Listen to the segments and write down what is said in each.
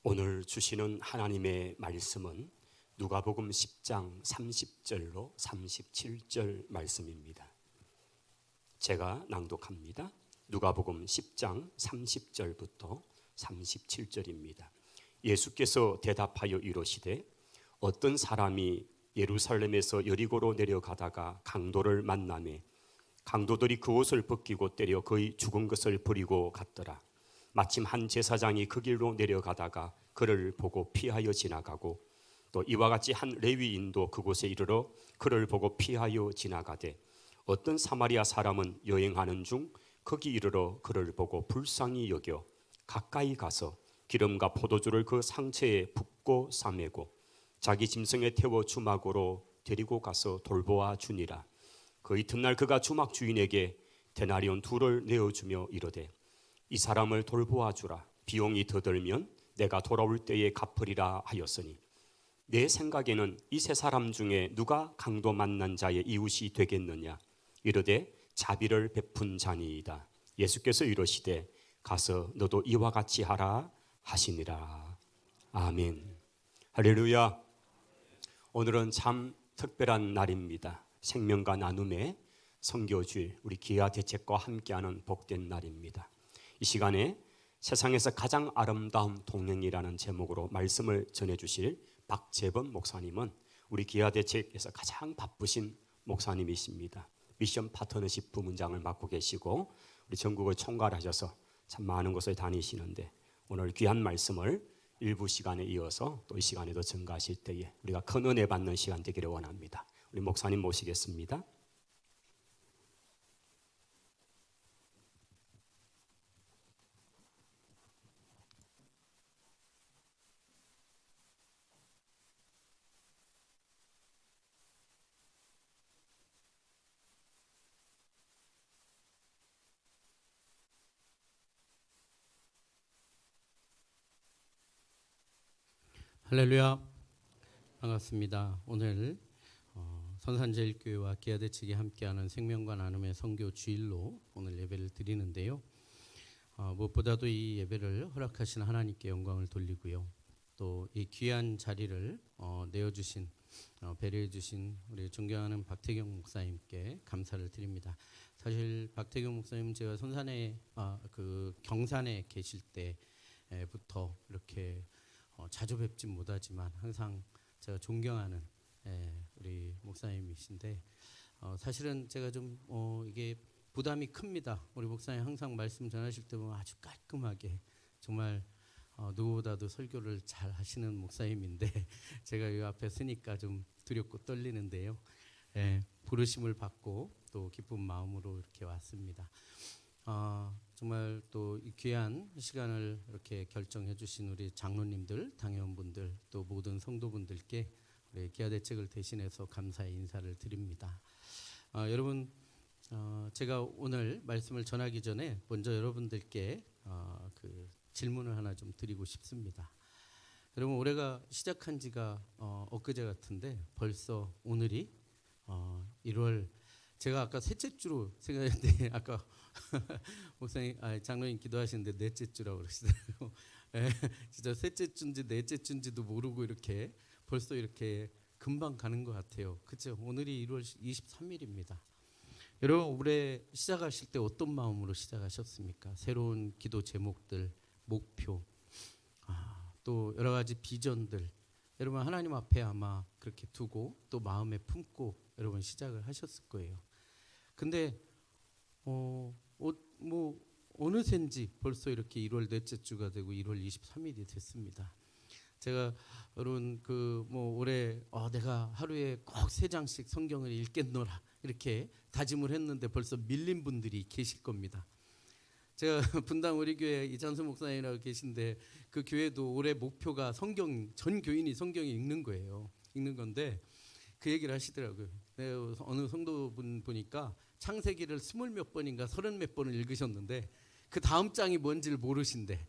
오늘 주시는 하나님의 말씀은 누가복음 10장 30절로 37절 말씀입니다. 제가 낭독합니다. 누가복음 10장 30절부터 37절입니다. 예수께서 대답하여 이르시되 어떤 사람이 예루살렘에서 여리고로 내려가다가 강도를 만나매 강도들이 그 옷을 벗기고 때려 그의 죽은 것을 버리고 갔더라. 마침 한 제사장이 그 길로 내려가다가 그를 보고 피하여 지나가고 또 이와 같이 한 레위인도 그곳에 이르러 그를 보고 피하여 지나가되 어떤 사마리아 사람은 여행하는 중 거기 이르러 그를 보고 불쌍히 여겨 가까이 가서 기름과 포도주를 그 상처에 붓고 싸매고 자기 짐승에 태워 주막으로 데리고 가서 돌보아 주니라. 그 이튿날 그가 주막 주인에게 데나리온 2를 내어주며 이르되 이 사람을 돌보아 주라. 비용이 더 들면 내가 돌아올 때에 갚으리라 하였으니 내 생각에는 이 세 사람 중에 누가 강도 만난 자의 이웃이 되겠느냐. 이르되 자비를 베푼 자니이다. 예수께서 이르시되 가서 너도 이와 같이 하라 하시니라. 아멘. 할렐루야. 오늘은 참 특별한 날입니다. 생명과 나눔의 선교주일, 우리 기아 대책과 함께하는 복된 날입니다. 이 시간에 세상에서 가장 아름다운 동행이라는 제목으로 말씀을 전해주실 박재범 목사님은 우리 기아 대책에서 가장 바쁘신 목사님이십니다. 미션 파트너십 부문장을 맡고 계시고 우리 전국을 총괄하셔서 참 많은 곳을 다니시는데 오늘 귀한 말씀을 일부 시간에 이어서 또 이 시간에도 증가하실 때에 우리가 큰 은혜 받는 시간 되기를 원합니다. 우리 목사님 모시겠습니다. 할렐루야. 반갑습니다. 오늘 선산제일교회와 기아대책이 함께하는 생명과 나눔의 선교 주일로 오늘 예배를 드리는데요. 무엇보다도 이 예배를 허락하신 하나님께 영광을 돌리고요. 또 이 귀한 자리를 내어주신 배려해주신 우리 존경하는 박태경 목사님께 감사를 드립니다. 사실 박태경 목사님은 제가 선산에 그 경산에 계실 때부터 이렇게 자주 뵙진 못하지만 항상 제가 존경하는 우리 목사님이신데 사실은 제가 좀 이게 부담이 큽니다. 우리 목사님 항상 말씀 전하실 때 보면 아주 깔끔하게 정말 누구보다도 설교를 잘 하시는 목사님인데 제가 이 앞에 서니까 좀 두렵고 떨리는데요. 부르심을 받고 또 기쁜 마음으로 이렇게 왔습니다. 정말 또 이 귀한 시간을 이렇게 결정해 주신 우리 장로님들, 당회원분들 또 모든 성도분들께 우리 기아대책을 대신해서 감사의 인사를 드립니다. 여러분 제가 오늘 말씀을 전하기 전에 먼저 여러분들께 그 질문을 하나 좀 드리고 싶습니다. 여러분 올해가 시작한 지가 엊그제 같은데 벌써 오늘이 1월 제가 아까 셋째 주로 생각했는데 아까 목사님, 장로님 기도하시는데 넷째 주라고 그러시더라고요. 진짜 셋째 주인지 넷째 주인지도 모르고 이렇게 벌써 이렇게 금방 가는 것 같아요. 그렇죠? 오늘이 1월 23일입니다. 여러분 올해 시작하실 때 어떤 마음으로 시작하셨습니까? 새로운 기도 제목들, 목표, 또 여러 가지 비전들 여러분 하나님 앞에 아마 그렇게 두고 또 마음에 품고 여러분 시작을 하셨을 거예요. 근데 어느샌지 벌써 이렇게 1월 넷째 주가 되고 1월 23일이 됐습니다. 제가 여러분 올해 내가 하루에 꼭 3장씩 성경을 읽겠노라 이렇게 다짐을 했는데 벌써 밀린 분들이 계실 겁니다. 제가 분당 우리 교회 이찬수 목사님이라고 계신데 그 교회도 올해 목표가 전 교인이 성경을 읽는 거예요. 읽는 건데 그 얘기를 하시더라고요. 내가 어느 성도분 보니까 창세기를 20몇 번인가 30몇 번을 읽으셨는데 그 다음 장이 뭔지를 모르신대.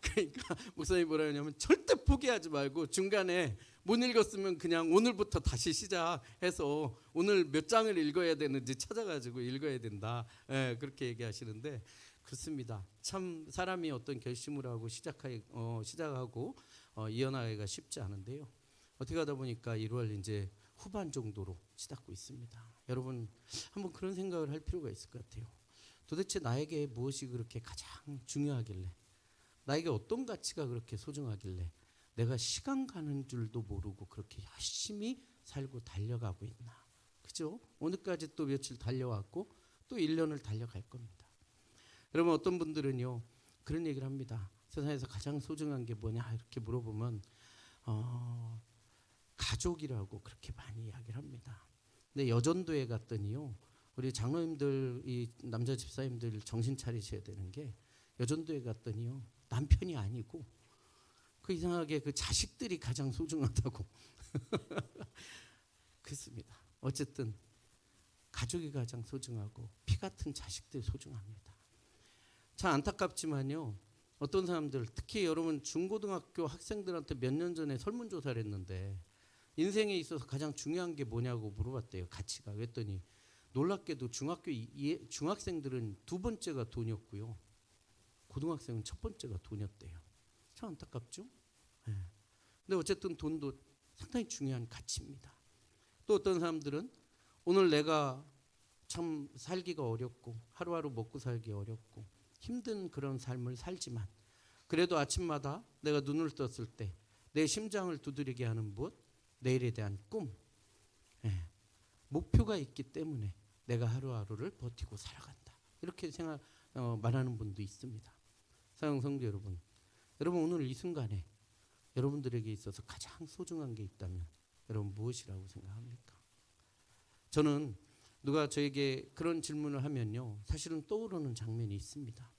그러니까 목사님이 뭐라 하냐면 절대 포기하지 말고 중간에 못 읽었으면 그냥 오늘부터 다시 시작해서 오늘 몇 장을 읽어야 되는지 찾아가지고 읽어야 된다. 그렇게 얘기하시는데 그렇습니다. 참 사람이 어떤 결심을 하고 시작하고 이어나가기가 쉽지 않은데요. 어떻게 하다 보니까 1월 이제 후반 정도로 치닫고 있습니다. 여러분 한번 그런 생각을 할 필요가 있을 것 같아요. 도대체 나에게 무엇이 그렇게 가장 중요하길래, 나에게 어떤 가치가 그렇게 소중하길래 내가 시간 가는 줄도 모르고 그렇게 열심히 살고 달려가고 있나. 그죠? 오늘까지 또 며칠 달려왔고 또 1년을 달려갈 겁니다. 여러분 어떤 분들은요 그런 얘기를 합니다. 세상에서 가장 소중한 게 뭐냐 이렇게 물어보면 가족이라고 그렇게 많이 이야기를 합니다. 근데 여전도에 갔더니요 우리 장로님들, 이 남자 집사님들 정신 차리셔야 되는 게, 여전도에 갔더니요 남편이 아니고 그 이상하게 그 자식들이 가장 소중하다고. 그렇습니다. 어쨌든 가족이 가장 소중하고 피 같은 자식들이 소중합니다. 참 안타깝지만요 어떤 사람들, 특히 여러분 중고등학교 학생들한테 몇 년 전에 설문조사를 했는데 인생에 있어서 가장 중요한 게 뭐냐고 물어봤대요. 가치가. 그랬더니 놀랍게도 중학생들은 두 번째가 돈이었고요, 고등학생은 첫 번째가 돈이었대요. 참 안타깝죠? 네. 근데 어쨌든 돈도 상당히 중요한 가치입니다. 또 어떤 사람들은 오늘 내가 참 살기가 어렵고 하루하루 먹고 살기 어렵고 힘든 그런 삶을 살지만 그래도 아침마다 내가 눈을 떴을 때 내 심장을 두드리게 하는 무엇? 내일에 대한 꿈, 목표가 있기 때문에 내가 하루하루를 버티고 살아간다. 이렇게 말하는 분도 있습니다. 사랑하는 성도 여러분, 여러분 오늘 이 순간에 여러분들에게 있어서 가장 소중한 게 있다면 여러분 무엇이라고 생각합니까? 저는 누가 저에게 그런 질문을 하면요 사실은 떠오르는 장면이 있습니다.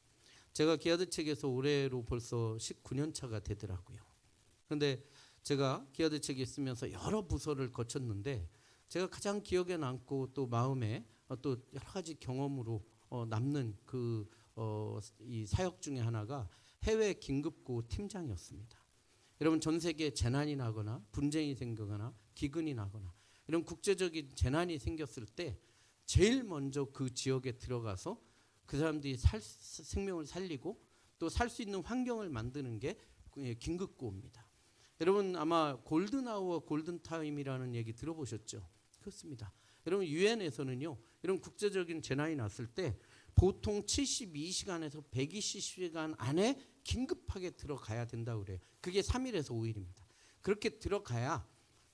제가 기아대책에서 올해로 벌써 19년 차가 되더라고요. 그런데 제가 기아대책에 있으면서 여러 부서를 거쳤는데 제가 가장 기억에 남고 또 마음에 또 여러 가지 경험으로 남는 이 사역 중에 하나가 해외 긴급구 팀장이었습니다. 여러분 전 세계에 재난이 나거나 분쟁이 생기거나 기근이 나거나 이런 국제적인 재난이 생겼을 때 제일 먼저 그 지역에 들어가서 그 사람들이 생명을 살리고 또 살 수 있는 환경을 만드는 게 긴급구호입니다. 여러분 아마 골든아워 골든타임이라는 얘기 들어보셨죠? 그렇습니다. 여러분 유엔에서는요 이런 국제적인 재난이 났을 때 보통 72시간에서 120시간 안에 긴급하게 들어가야 된다고 그래요. 그게 3일에서 5일입니다. 그렇게 들어가야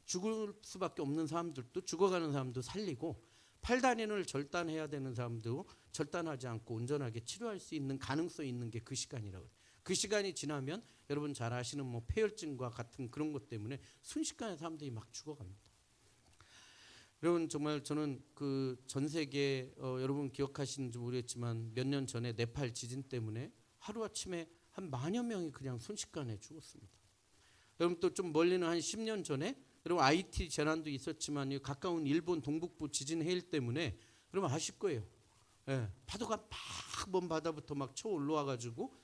죽을 수밖에 없는 사람들도 죽어가는 사람도 살리고 팔다리를 절단해야 되는 사람도 절단하지 않고 온전하게 치료할 수 있는 가능성이 있는 게 그 시간이라고 해요. 그 시간이 지나면 여러분 잘 아시는 뭐 폐혈증과 같은 그런 것 때문에 순식간에 사람들이 막 죽어갑니다. 여러분 정말 저는 그 전 세계 여러분 기억하시는지 모르겠지만 몇 년 전에 네팔 지진 때문에 하루아침에 한 10,000여 명이 그냥 순식간에 죽었습니다. 여러분 또 좀 멀리는 한 10년 전에 여러분 IT 재난도 있었지만 가까운 일본 동북부 지진 해일 때문에 여러분 아실 거예요. 파도가 막 먼 바다부터 막 쳐 올라와 가지고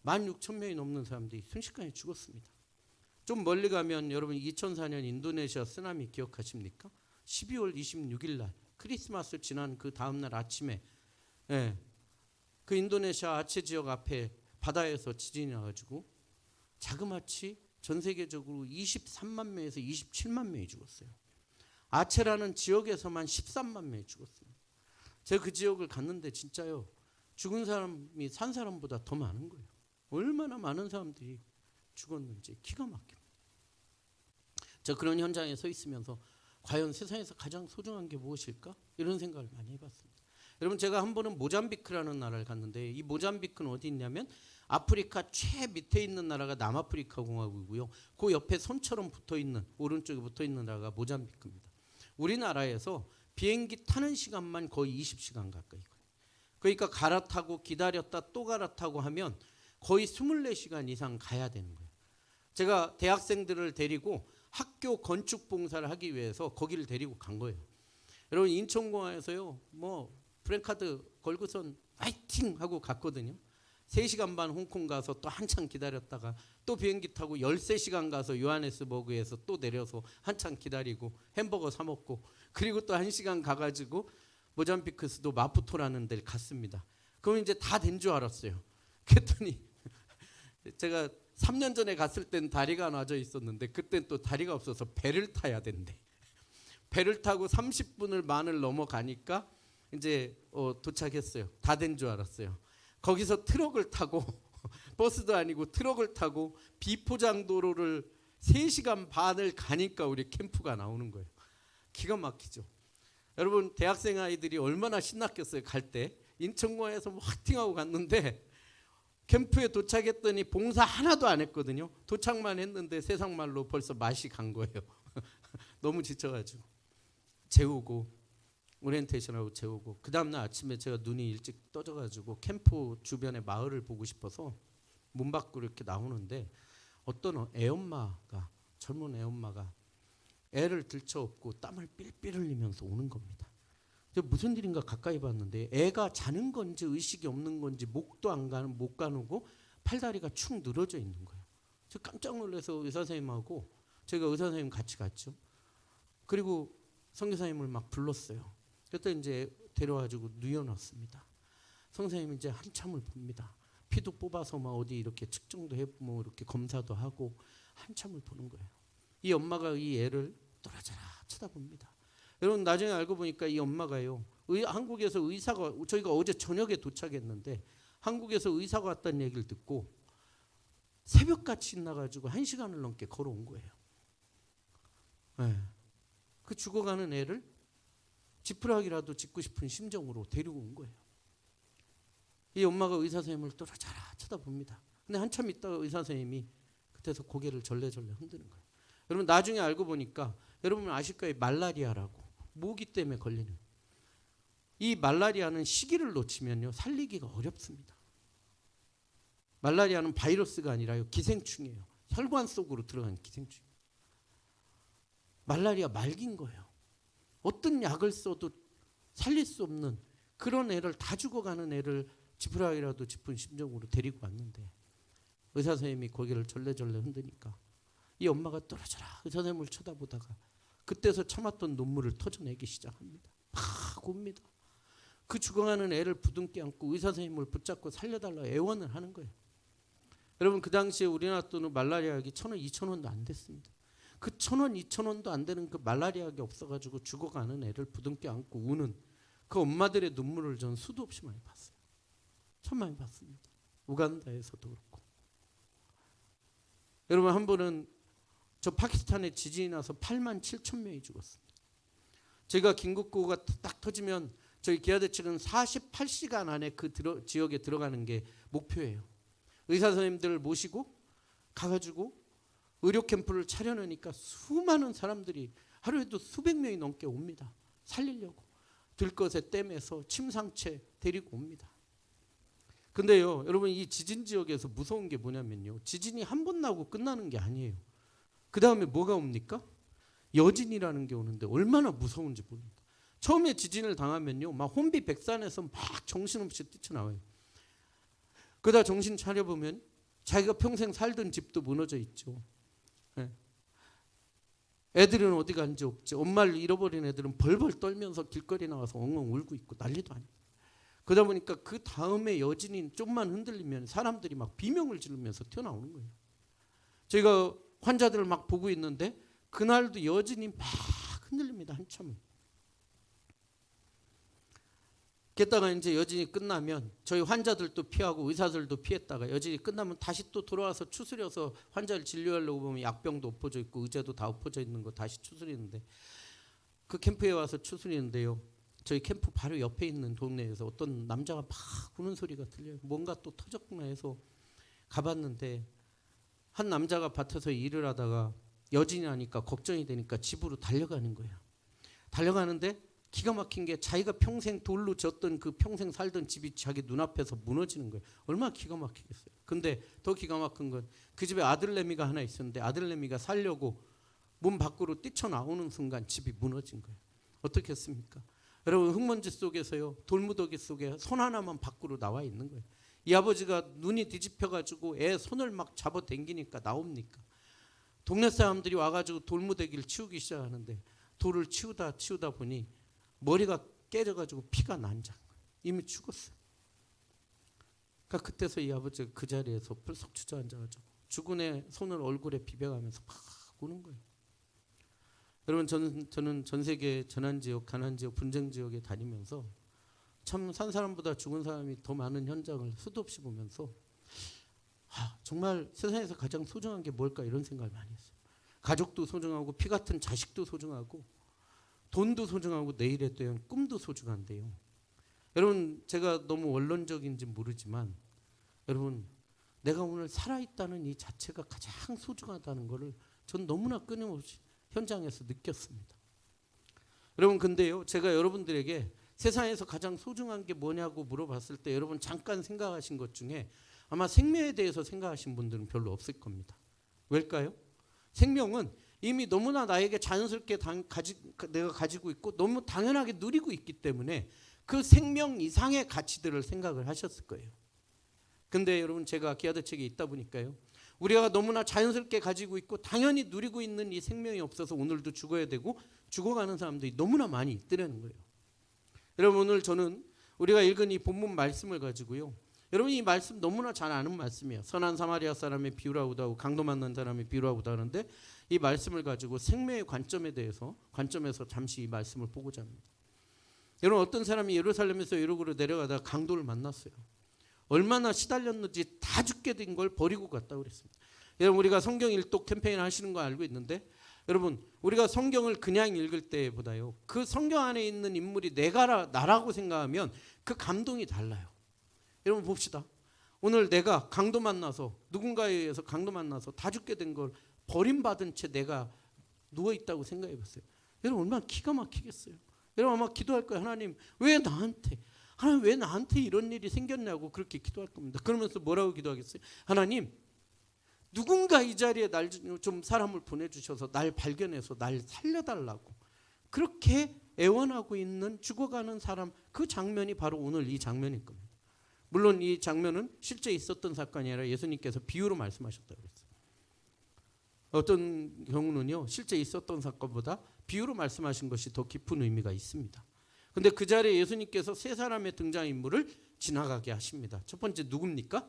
16,000명이 넘는 사람들이 순식간에 죽었습니다. 좀 멀리 가면 여러분 2004년 인도네시아 쓰나미 기억하십니까? 12월 26일 날 크리스마스 지난 그 다음 날 아침에 그 인도네시아 아체 지역 앞에 바다에서 지진이 나가지고 자그마치 전 세계적으로 23만 명에서 27만 명이 죽었어요. 아체라는 지역에서만 13만 명이 죽었습니다. 제가 그 지역을 갔는데 진짜요 죽은 사람이 산 사람보다 더 많은 거예요. 얼마나 많은 사람들이 죽었는지 기가 막힙니다. 제가 그런 현장에 서 있으면서 과연 세상에서 가장 소중한 게 무엇일까? 이런 생각을 많이 해봤습니다. 여러분 제가 한 번은 모잠비크라는 나라를 갔는데 이 모잠비크는 어디 있냐면 아프리카 최 밑에 있는 나라가 남아프리카 공화국이고요. 그 옆에 손처럼 붙어있는 오른쪽에 붙어있는 나라가 모잠비크입니다. 우리나라에서 비행기 타는 시간만 거의 20시간 가까이 걸려요. 그러니까 갈아타고 기다렸다 또 갈아타고 하면 거의 24시간 이상 가야 되는 거예요. 제가 대학생들을 데리고 학교 건축 봉사를 하기 위해서 거기를 데리고 간 거예요. 여러분 인천공항에서요 뭐 프랭카드 걸고선 화이팅 하고 갔거든요. 3시간 반 홍콩 가서 또 한참 기다렸다가 또 비행기 타고 13시간 가서 요하네스버그에서 또 내려서 한참 기다리고 햄버거 사 먹고 그리고 또 1시간 가가지고 모잠비크 수도 마푸토라는 데를 갔습니다. 그럼 이제 다 된 줄 알았어요. 그랬더니 제가 3년 전에 갔을 땐 다리가 놔져 있었는데 그땐 또 다리가 없어서 배를 타야 된대. 배를 타고 30분을 만을 넘어가니까 이제 도착했어요. 다 된 줄 알았어요. 거기서 트럭을 타고 버스도 아니고 트럭을 타고 비포장도로를 3시간 반을 가니까 우리 캠프가 나오는 거예요. 기가 막히죠. 여러분 대학생 아이들이 얼마나 신났겠어요. 갈 때 인천공항에서 화팅하고 갔는데 캠프에 도착했더니 봉사 하나도 안 했거든요. 도착만 했는데 세상 말로 벌써 맛이 간 거예요. 너무 지쳐가지고 재우고 오리엔테이션하고 재우고 그 다음날 아침에 제가 눈이 일찍 떠져가지고 캠프 주변의 마을을 보고 싶어서 문 밖으로 이렇게 나오는데 어떤 애엄마가 젊은 애엄마가 애를 들쳐업고 땀을 삘삘 흘리면서 오는 겁니다. 무슨 일인가 가까이 봤는데 애가 자는 건지 의식이 없는 건지 목도 못 가누고 팔다리가 축 늘어져 있는 거예요. 저 깜짝 놀라서 의사 선생님하고 제가 의사 선생님 같이 갔죠. 그리고 선교사님을 막 불렀어요. 그때 이제 데려와가지고 누워놨습니다. 선생님이 이제 한참을 봅니다. 피도 뽑아서 막 어디 이렇게 측정도 해보고 이렇게 검사도 하고 한참을 보는 거예요. 이 엄마가 이 애를 떨어져라 쳐다봅니다. 여러분 나중에 알고 보니까 이 엄마가요. 한국에서 의사가 저희가 어제 저녁에 도착했는데 한국에서 의사가 왔다는 얘기를 듣고 새벽같이 나가지고 1시간을 넘게 걸어온 거예요. 네. 그 죽어가는 애를 지푸라기라도 짚고 싶은 심정으로 데리고 온 거예요. 이 엄마가 의사 선생님을 떨어져라 쳐다봅니다. 근데 한참 있다가 의사 선생님이 그때서 고개를 절레절레 흔드는 거예요. 여러분 나중에 알고 보니까 여러분 아실 거예요. 말라리아라고 모기 때문에 걸리는 이 말라리아는 시기를 놓치면요 살리기가 어렵습니다. 말라리아는 바이러스가 아니라요 기생충이에요. 혈관 속으로 들어가는 기생충. 말라리아 말기인 거예요. 어떤 약을 써도 살릴 수 없는 그런 애를 다 죽어가는 애를 지푸라기라도 짚은 심정으로 데리고 왔는데 의사 선생님이 고개를 절레절레 흔드니까 이 엄마가 떨어져라 의사 선생님을 쳐다보다가 그때서 참았던 눈물을 터져내기 시작합니다. 막 옵니다. 그 죽어가는 애를 부둥켜 안고 의사 선생님을 붙잡고 살려달라 애원을 하는 거예요. 여러분 그 당시에 우리나라 돈은 말라리아 약이 1,000원, 2,000원도 안 됐습니다. 그 1,000원, 2,000원도 안 되는 그 말라리아 약이 없어가지고 죽어가는 애를 부둥켜 안고 우는 그 엄마들의 눈물을 전 수도 없이 많이 봤어요. 참 많이 봤습니다. 우간다에서도 그렇고. 여러분 한 번은 저 파키스탄에 지진이 나서 87,000명이 죽었습니다. 제가 긴급구호가 딱 터지면 저희 기아대 측은 48시간 안에 그 지역에 들어가는 게 목표예요. 의사 선생님들을 모시고 가가지고 의료 캠프를 차려놓으니까 수많은 사람들이 하루에도 수백 명이 넘게 옵니다. 살리려고 들것에 댐에서 침상체 데리고 옵니다. 근데요 여러분 이 지진 지역에서 무서운 게 뭐냐면요 지진이 한 번 나고 끝나는 게 아니에요. 그 다음에 뭐가 옵니까? 여진이라는 게 오는데 얼마나 무서운지 모릅니다. 처음에 지진을 당하면요 막 혼비백산에서 막 정신없이 뛰쳐나와요. 그러다 정신 차려보면 자기가 평생 살던 집도 무너져 있죠. 네. 애들은 어디 간지 없지. 엄마를 잃어버린 애들은 벌벌 떨면서 길거리 나와서 엉엉 울고 있고 난리도 아니에요. 그러다 보니까 그 다음에 여진이 좀만 흔들리면 사람들이 막 비명을 지르면서 튀어나오는 거예요. 저희가 환자들을 막 보고 있는데 그날도 여진이 막 흔들립니다. 한참을. 게다가 이제 여진이 끝나면 저희 환자들도 피하고 의사들도 피했다가 여진이 끝나면 다시 또 돌아와서 추스려서 환자를 진료하려고 보면 약병도 엎어져 있고 의자도 다 엎어져 있는 거 다시 추스리는데 그 캠프에 와서 추스리는데요. 저희 캠프 바로 옆에 있는 동네에서 어떤 남자가 막 우는 소리가 들려요. 뭔가 또 터졌구나 해서 가봤는데 한 남자가 밭에서 일을 하다가 여진이 나니까 걱정이 되니까 집으로 달려가는 거예요. 달려가는데 기가 막힌 게 자기가 평생 돌로 졌던 그 평생 살던 집이 자기 눈앞에서 무너지는 거예요. 얼마나 기가 막히겠어요. 근데 더 기가 막힌 건 그 집에 아들내미가 하나 있었는데 아들내미가 살려고 문 밖으로 뛰쳐나오는 순간 집이 무너진 거예요. 어떻게 했습니까? 여러분 흙먼지 속에서요 돌무더기 속에 손 하나만 밖으로 나와 있는 거예요. 이 아버지가 눈이 뒤집혀가지고 애 손을 막 잡아당기니까 나옵니까? 동네 사람들이 와가지고 돌무더기를 치우기 시작하는데 돌을 치우다 보니 머리가 깨져가지고 피가 난장. 이미 죽었어요. 그러니까 그때서 이 아버지가 그 자리에서 불쑥 주저앉아가지고 주군의 손을 얼굴에 비벼가면서 막 우는 거예요. 여러분 저는 전 세계 전환 지역, 가난 지역, 분쟁 지역에 다니면서 참 산 사람보다 죽은 사람이 더 많은 현장을 수도 없이 보면서 정말 세상에서 가장 소중한 게 뭘까 이런 생각을 많이 했어요. 가족도 소중하고 피 같은 자식도 소중하고 돈도 소중하고 내일에 대한 꿈도 소중한데요. 여러분 제가 너무 원론적인지 모르지만 여러분 내가 오늘 살아있다는 이 자체가 가장 소중하다는 것을 전 너무나 끊임없이 현장에서 느꼈습니다. 여러분 근데요 제가 여러분들에게 세상에서 가장 소중한 게 뭐냐고 물어봤을 때 여러분 잠깐 생각하신 것 중에 아마 생명에 대해서 생각하신 분들은 별로 없을 겁니다. 왜일까요? 생명은 이미 너무나 나에게 자연스럽게 내가 가지고 있고 너무 당연하게 누리고 있기 때문에 그 생명 이상의 가치들을 생각을 하셨을 거예요. 근데 여러분 제가 기아대책에 있다 보니까요. 우리가 너무나 자연스럽게 가지고 있고 당연히 누리고 있는 이 생명이 없어서 오늘도 죽어야 되고 죽어가는 사람들이 너무나 많이 있더라는 거예요. 여러분 오늘 저는 우리가 읽은 이 본문 말씀을 가지고요. 여러분 이 말씀 너무나 잘 아는 말씀이에요. 선한 사마리아 사람의 비유라고도 하고 강도 만난 사람의 비유라고도 하는데 이 말씀을 가지고 생명의 관점에서 잠시 이 말씀을 보고자 합니다. 여러분 어떤 사람이 예루살렘에서 예루고로 내려가다가 강도를 만났어요. 얼마나 시달렸는지 다 죽게 된 걸 버리고 갔다고 그랬습니다. 여러분 우리가 성경 일독 캠페인 하시는 거 알고 있는데 여러분 우리가 성경을 그냥 읽을 때보다요 그 성경 안에 있는 인물이 나라고 생각하면 그 감동이 달라요. 여러분 봅시다. 오늘 내가 강도 만나서 누군가에 의해서 강도 만나서 다 죽게 된 걸 버림받은 채 내가 누워있다고 생각해 보세요. 여러분 얼마나 기가 막히겠어요. 여러분 아마 기도할 거예요. 하나님 왜 나한테 이런 일이 생겼냐고 그렇게 기도할 겁니다. 그러면서 뭐라고 기도하겠어요? 하나님 누군가 이 자리에 날 좀 사람을 보내주셔서 날 발견해서 날 살려달라고 그렇게 애원하고 있는 죽어가는 사람 그 장면이 바로 오늘 이 장면일 겁니다. 물론 이 장면은 실제 있었던 사건이 아니라 예수님께서 비유로 말씀하셨다고 그랬어요. 어떤 경우는요 실제 있었던 사건보다 비유로 말씀하신 것이 더 깊은 의미가 있습니다. 근데 그 자리에 예수님께서 세 사람의 등장인물을 지나가게 하십니다. 첫 번째 누굽니까?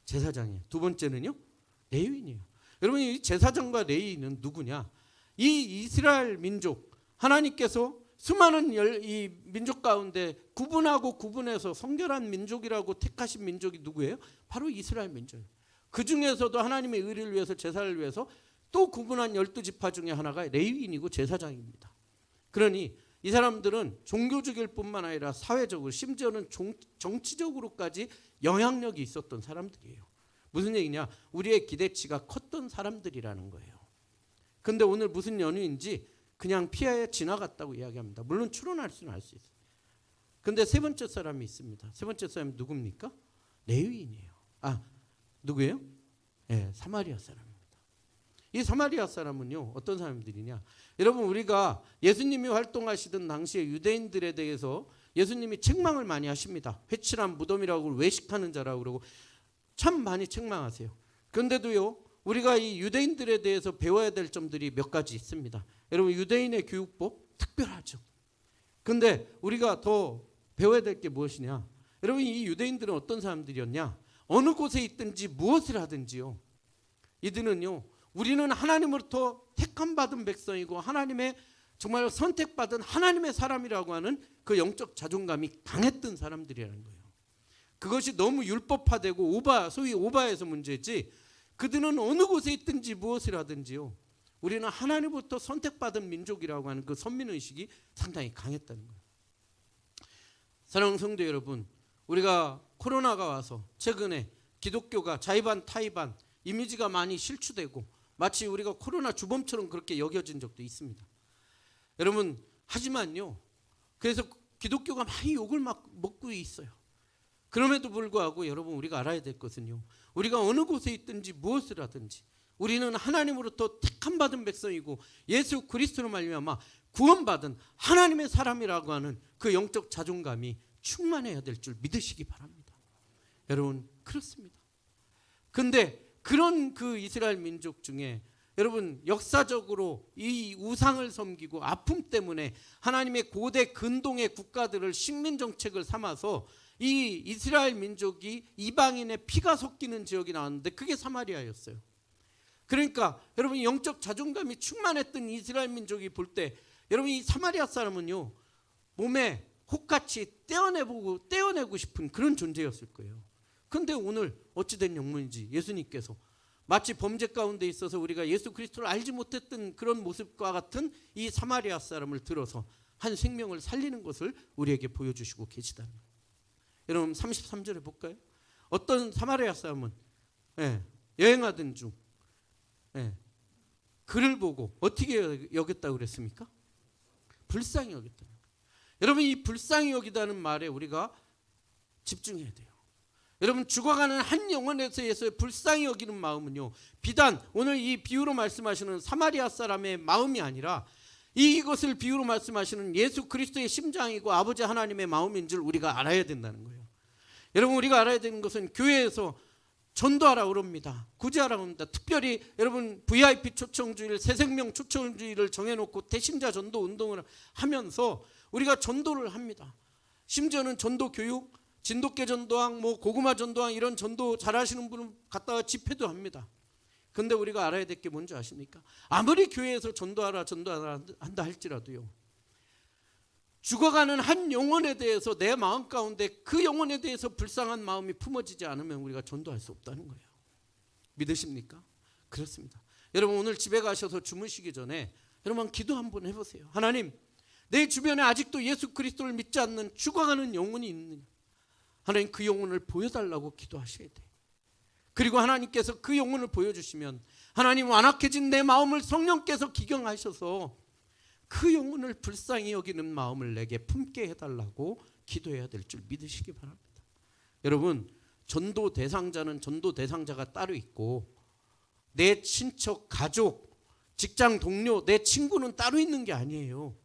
제사장이에요. 두 번째는요 레위인이에요. 여러분 이 제사장과 레위인은 누구냐? 이 이스라엘 민족 하나님께서 수많은 이 민족 가운데 구분해서 성결한 민족이라고 택하신 민족이 누구예요? 바로 이스라엘 민족이에요. 그 중에서도 하나님의 의를 위해서 제사를 위해서 또 구분한 12지파 중에 하나가 레위인이고 제사장입니다. 그러니 이 사람들은 종교적일 뿐만 아니라 사회적으로 심지어는 정치적으로까지 영향력이 있었던 사람들이에요. 무슨 얘기냐? 우리의 기대치가 컸던 사람들이라는 거예요. 근데 오늘 무슨 연유인지 그냥 피해 지나갔다고 이야기합니다. 물론 추론할 수는 알 수 있어요. 근데 세 번째 사람이 있습니다. 세 번째 사람이 누굽니까? 레위인이에요. 누구예요? 네, 사마리아 사람입니다. 이 사마리아 사람은요 어떤 사람들이냐? 여러분 우리가 예수님이 활동하시던 당시에 유대인들에 대해서 예수님이 책망을 많이 하십니다. 회칠한 무덤이라고 외식하는 자라고 그러고 참 많이 책망하세요. 그런데도요 우리가 이 유대인들에 대해서 배워야 될 점들이 몇 가지 있습니다. 여러분 유대인의 교육법 특별하죠. 그런데 우리가 더 배워야 될 게 무엇이냐? 여러분 이 유대인들은 어떤 사람들이었냐? 어느 곳에 있든지 무엇을 하든지요. 이들은요 우리는 하나님으로부터 택함 받은 백성이고 하나님의 정말 선택받은 하나님의 사람이라고 하는 그 영적 자존감이 강했던 사람들이라는 거예요. 그것이 너무 율법화되고 소위 오바해서 문제지 그들은 어느 곳에 있든지 무엇을 하든지요. 우리는 하나님부터 선택받은 민족이라고 하는 그 선민의식이 상당히 강했다는 거예요. 사랑하는 성도 여러분, 우리가 코로나가 와서 최근에 기독교가 자의반 타의반 이미지가 많이 실추되고 마치 우리가 코로나 주범처럼 그렇게 여겨진 적도 있습니다. 여러분 하지만요 그래서 기독교가 많이 욕을 먹고 있어요. 그럼에도 불구하고 여러분 우리가 알아야 될 것은요 우리가 어느 곳에 있든지 무엇을 하든지 우리는 하나님으로부터 택함 받은 백성이고 예수 그리스도로 말미암아 구원받은 하나님의 사람이라고 하는 그 영적 자존감이 충만해야 될 줄 믿으시기 바랍니다. 여러분 그렇습니다. 근데 그런 그 이스라엘 민족 중에 여러분 역사적으로 이 우상을 섬기고 아픔 때문에 하나님의 고대 근동의 국가들을 식민 정책을 삼아서 이 이스라엘 민족이 이방인의 피가 섞이는 지역이 나왔는데 그게 사마리아였어요. 그러니까 여러분 영적 자존감이 충만했던 이스라엘 민족이 볼 때 여러분 이 사마리아 사람은요 몸에 혹같이 떼어내고 싶은 그런 존재였을 거예요. 그런데 오늘 어찌된 영문인지 예수님께서 마치 범죄 가운데 있어서 우리가 예수 그리스도를 알지 못했던 그런 모습과 같은 이 사마리아 사람을 들어서 한 생명을 살리는 것을 우리에게 보여주시고 계시다는 거예요. 여러분 33절에 볼까요? 어떤 사마리아 사람은 여행하던 중 그를 보고 어떻게 여겼다고 그랬습니까? 불쌍히 여겼다는 거예요. 여러분 이 불쌍히 여기다는 말에 우리가 집중해야 돼요. 여러분 죽어가는 한 영혼에 대해서 불쌍히 여기는 마음은요 비단 오늘 이 비유로 말씀하시는 사마리아 사람의 마음이 아니라 이것을 비유로 말씀하시는 예수 그리스도의 심장이고 아버지 하나님의 마음인 줄 우리가 알아야 된다는 거예요. 여러분 우리가 알아야 되는 것은 교회에서 전도하라고 그럽니다. 구제하라고 합니다. 특별히 여러분 VIP 초청주일, 새생명 초청주일을 정해놓고 대신자 전도 운동을 하면서 우리가 전도를 합니다. 심지어는 전도 교육, 진돗개 전도왕, 고구마 전도왕 이런 전도 잘하시는 분은 갖다가 집회도 합니다. 그런데 우리가 알아야 될 게 뭔지 아십니까? 아무리 교회에서 전도하라 한다 할지라도요 죽어가는 한 영혼에 대해서 내 마음 가운데 그 영혼에 대해서 불쌍한 마음이 품어지지 않으면 우리가 전도할 수 없다는 거예요. 믿으십니까? 그렇습니다. 여러분 오늘 집에 가셔서 주무시기 전에 여러분 기도 한번 해보세요. 하나님 내 주변에 아직도 예수 그리스도를 믿지 않는 죽어가는 영혼이 있느냐. 하나님 그 영혼을 보여달라고 기도하셔야 돼요. 그리고 하나님께서 그 영혼을 보여주시면 하나님 완악해진 내 마음을 성령께서 기경하셔서 그 영혼을 불쌍히 여기는 마음을 내게 품게 해달라고 기도해야 될 줄 믿으시기 바랍니다. 여러분 전도 대상자는 전도 대상자가 따로 있고 내 친척, 가족, 직장 동료, 내 친구는 따로 있는 게 아니에요.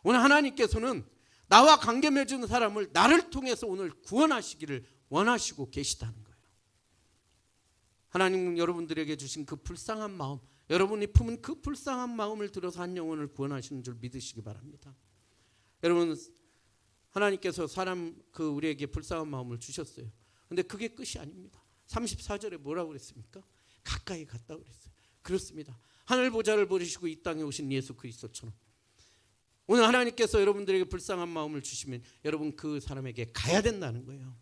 오늘 하나님께서는 나와 관계 맺은 사람을 나를 통해서 오늘 구원하시기를 원하시고 계시다는 거예요. 하나님은 여러분들에게 주신 그 불쌍한 마음, 여러분이 품은 그 불쌍한 마음을 들어서 한 영혼을 구원하시는 줄 믿으시기 바랍니다. 여러분 하나님께서 우리에게 불쌍한 마음을 주셨어요. 그런데 그게 끝이 아닙니다. 34절에 뭐라고 그랬습니까? 가까이 갔다고 그랬어요. 그렇습니다. 하늘 보좌를 버리시고 이 땅에 오신 예수 그리스도처럼 오늘 하나님께서 여러분들에게 불쌍한 마음을 주시면 여러분 그 사람에게 가야 된다는 거예요.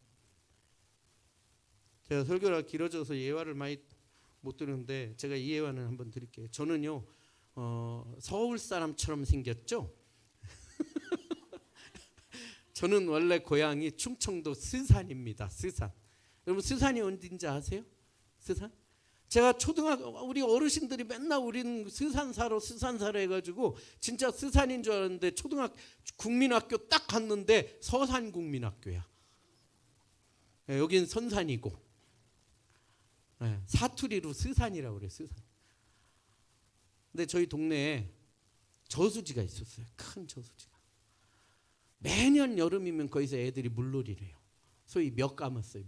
제가 설교가 길어져서 예화를 많이 못 드는데 제가 이 예화는 한번 드릴게요. 저는요 서울 사람처럼 생겼죠. 저는 원래 고향이 충청도 스산입니다. 스산. 여러분 스산이 어딘지 아세요? 스산? 제가 우리 어르신들이 맨날 우리는 스산 사러 해가지고 진짜 스산인 줄 알았는데 국민학교 딱 갔는데 서산국민학교야. 여긴 선산이고 사투리로 스산이라고 그래요. 스산. 근데 저희 동네에 저수지가 있었어요. 큰 저수지가. 매년 여름이면 거기서 애들이 물놀이를 해요. 소위 몇 감았어요.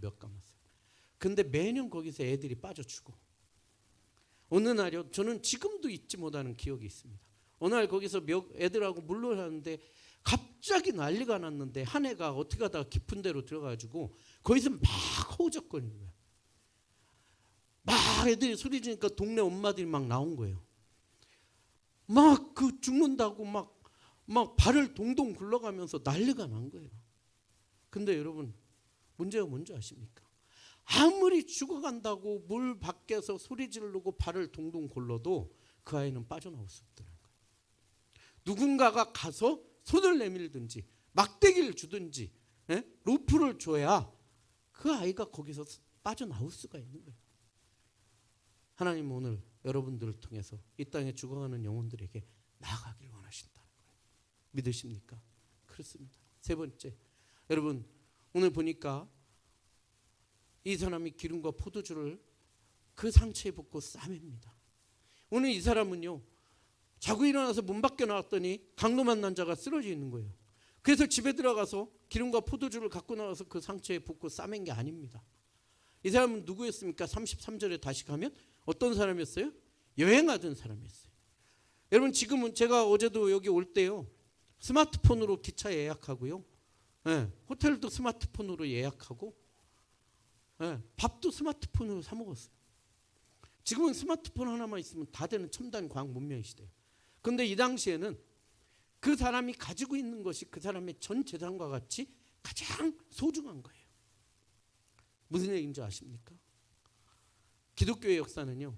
근데 매년 거기서 애들이 빠져 죽어. 어느 날요, 저는 지금도 잊지 못하는 기억이 있습니다. 어느 날 거기서 애들하고 물놀이 하는데 갑자기 난리가 났는데 한 애가 어떻게 하다가 깊은 데로 들어가지고 거기서 막 허우적거리는 거예요. 막 애들이 소리 지니까 동네 엄마들이 막 나온 거예요. 막 죽는다고 막 발을 동동 굴러가면서 난리가 난 거예요. 근데 여러분 문제가 뭔지 아십니까? 아무리 죽어간다고 물 밖에서 소리 지르고 발을 동동 굴러도 그 아이는 빠져나올 수 없다는 거예요. 누군가가 가서 손을 내밀든지 막대기를 주든지 로프를 줘야 그 아이가 거기서 빠져나올 수가 있는 거예요. 하나님 오늘 여러분들을 통해서 이 땅에 죽어가는 영혼들에게 나아가길 원하신다는 거예요. 믿으십니까? 그렇습니다. 세 번째, 여러분 오늘 보니까 이 사람이 기름과 포도주를 그 상처에 붓고 싸맵니다. 오늘 이 사람은요 자고 일어나서 문 밖에 나왔더니 강도 만난 자가 쓰러져 있는 거예요. 그래서 집에 들어가서 기름과 포도주를 갖고 나와서 그 상처에 붓고 싸맨 게 아닙니다. 이 사람은 누구였습니까? 33절에 다시 가면 어떤 사람이었어요? 여행하던 사람이었어요. 여러분 지금은 제가 어제도 여기 올 때요 스마트폰으로 기차 예약하고요 호텔도 스마트폰으로 예약하고 밥도 스마트폰으로 사 먹었어요. 지금은 스마트폰 하나만 있으면 다 되는 첨단 과학 문명의 시대예요. 그런데 이 당시에는 그 사람이 가지고 있는 것이 그 사람의 전 재산과 같이 가장 소중한 거예요. 무슨 얘기인지 아십니까? 기독교의 역사는요,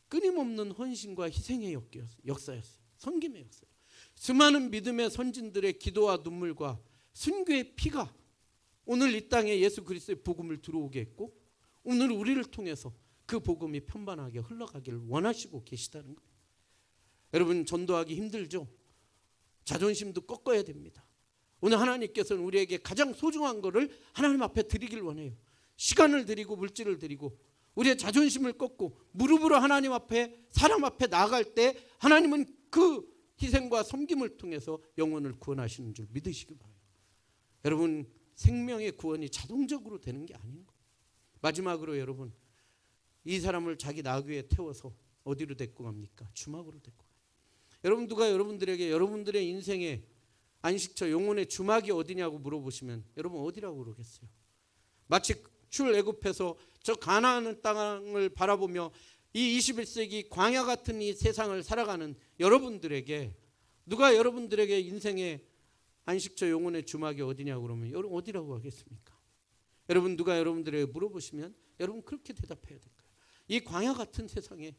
끊임없는 헌신과 희생의 역사였어요. 섬김의 역사예요. 수많은 믿음의 선진들의 기도와 눈물과 순교의 피가 오늘 이 땅에 예수 그리스도의 복음을 들어오게 했고, 오늘 우리를 통해서 그 복음이 편반하게 흘러가기를 원하시고 계시다는 거예요. 여러분, 전도하기 힘들죠? 자존심도 꺾어야 됩니다. 오늘 하나님께서는 우리에게 가장 소중한 것을 하나님 앞에 드리길 원해요. 시간을 드리고 물질을 드리고 우리의 자존심을 꺾고 무릎으로 하나님 앞에, 사람 앞에 나아갈 때 하나님은 그 희생과 섬김을 통해서 영혼을 구원하시는 줄 믿으시기 바라요. 여러분, 생명의 구원이 자동적으로 되는 게 아닌 거예요. 마지막으로 여러분, 이 사람을 자기 나귀에 태워서 어디로 데리고 갑니까? 주막으로 데리고 가요. 여러분, 누가 여러분들에게 여러분들의 인생의 안식처, 영혼의 주막이 어디냐고 물어보시면 여러분 어디라고 그러겠어요? 마치 출애굽해서 저 가나안 땅을 바라보며 이 21세기 광야 같은 이 세상을 살아가는 여러분들에게, 누가 여러분들에게 인생의 안식처, 영혼의 주막이 어디냐고 그러면 여러분 어디라고 하겠습니까? 여러분, 누가 여러분들에게 물어보시면 여러분 그렇게 대답해야 될 거예요. 이 광야 같은 세상에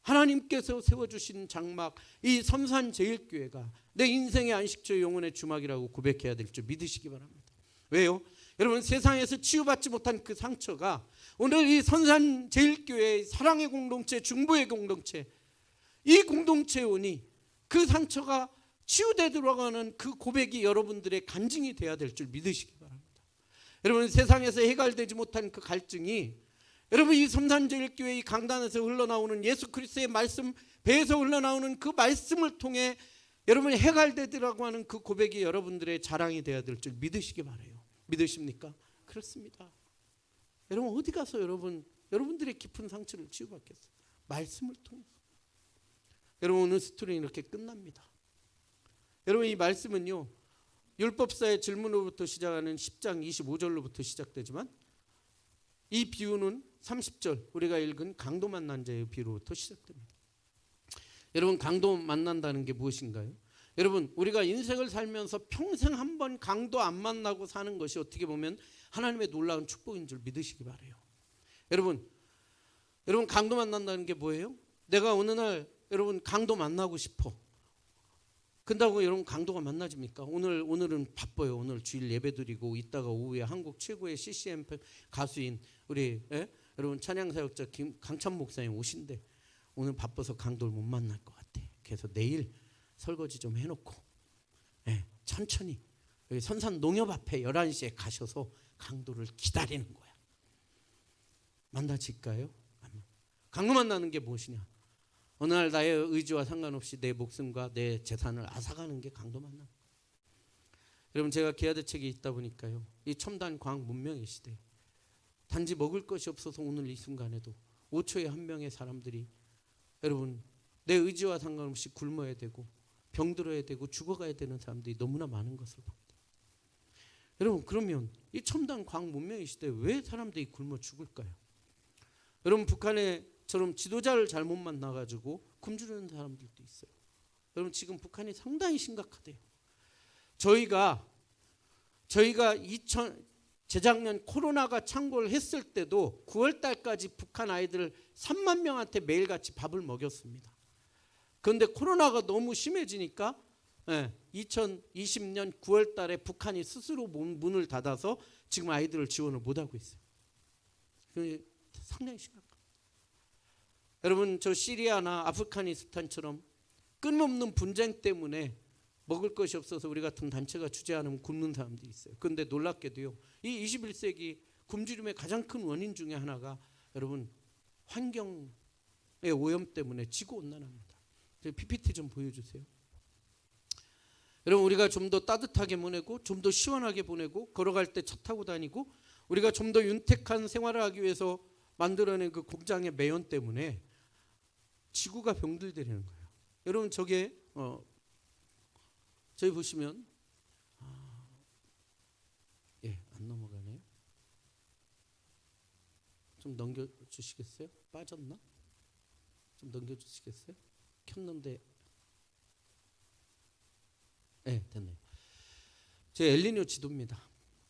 하나님께서 세워주신 장막, 이 섬산제일교회가 내 인생의 안식처, 영혼의 주막이라고 고백해야 될 줄 믿으시기 바랍니다. 왜요? 여러분, 세상에서 치유받지 못한 그 상처가 오늘 이 선산제일교회의 사랑의 공동체, 중보의 공동체, 이 공동체에 오니 그 상처가 치유되도록 하는 그 고백이 여러분들의 간증이 되어야 될 줄 믿으시기 바랍니다. 여러분, 세상에서 해결되지 못한 그 갈증이 여러분 이 섬산제일교회 이 강단에서 흘러나오는 예수 그리스도의 말씀, 배에서 흘러나오는 그 말씀을 통해 여러분이 해결되더라고 하는 그 고백이 여러분들의 자랑이 되어야 될 줄 믿으시기 바라요. 믿으십니까? 그렇습니다. 여러분, 어디 가서 여러분들의 깊은 상처를 치유받겠어요? 말씀을 통해서. 여러분, 오늘 스토리는 이렇게 끝납니다. 여러분, 이 말씀은요, 율법사의 질문으로부터 시작하는 10장 25절로부터 시작되지만 이 비유는 30절 우리가 읽은 강도 만난 자의 비유로부터 시작됩니다. 여러분, 강도 만난다는 게 무엇인가요? 여러분, 우리가 인생을 살면서 평생 한 번 강도 안 만나고 사는 것이 어떻게 보면 하나님의 놀라운 축복인 줄 믿으시기 바라요. 여러분 강도 만난다는 게 뭐예요? 내가 어느 날 여러분 강도 만나고 싶어. 근다고 여러분 강도가 만나집니까? 오늘은 바빠요. 오늘 주일 예배 드리고 있다가 오후에 한국 최고의 CCM 가수인 우리 여러분 찬양사역자 강찬 목사님 오신대. 오늘 바빠서 강도를 못 만날 것 같아. 그래서 내일 설거지 좀 해놓고 천천히 여기 선산 농협 앞에 11시에 가셔서 강도를 기다리는 거야. 만나질까요? 강도 만나는 게 무엇이냐? 어느 날 나의 의지와 상관없이 내 목숨과 내 재산을 앗아가는 게 강도 만나는 거예요. 여러분, 제가 기아대책에 있다 보니까요, 이 첨단 과학 문명의 시대, 단지 먹을 것이 없어서 오늘 이 순간에도 5초에 한 명의 사람들이 여러분 내 의지와 상관없이 굶어야 되고 병들어야 되고 죽어가야 되는 사람들이 너무나 많은 것을 봅니다. 여러분, 그러면 이 첨단 과학 문명의 시대에 왜 사람들이 굶어 죽을까요? 여러분, 북한에처럼 지도자를 잘못 만나가지고 굶주리는 사람들도 있어요. 여러분, 지금 북한이 상당히 심각하대요. 저희가 재작년 코로나가 창궐 했을 때도 9월 달까지 북한 아이들 3만 명한테 매일같이 밥을 먹였습니다. 그런데 코로나가 너무 심해지니까 2020년 9월 달에 북한이 스스로 문을 닫아서 지금 아이들을 지원을 못하고 있어요. 상당히 심각합니다. 여러분, 저 시리아나 아프가니스탄처럼 끊임없는 분쟁 때문에 먹을 것이 없어서 우리 같은 단체가 주재하는 굶는 사람들이 있어요. 그런데 놀랍게도요, 이 21세기 굶주림의 가장 큰 원인 중에 하나가 여러분 환경의 오염 때문에 지구온난화입니다. PPT 좀 보여주세요. 여러분, 우리가 좀 더 따뜻하게 보내고 좀 더 시원하게 보내고 걸어갈 때 차 타고 다니고 우리가 좀 더 윤택한 생활을 하기 위해서 만들어낸 그 공장의 매연 때문에 지구가 병들되는 거예요. 여러분, 저게 저희 보시면 안 넘어가네요. 좀 넘겨주시겠어요? 빠졌나? 좀 넘겨주시겠어요? 켰는데 네, 됐네요. 제 엘니뇨 지도입니다.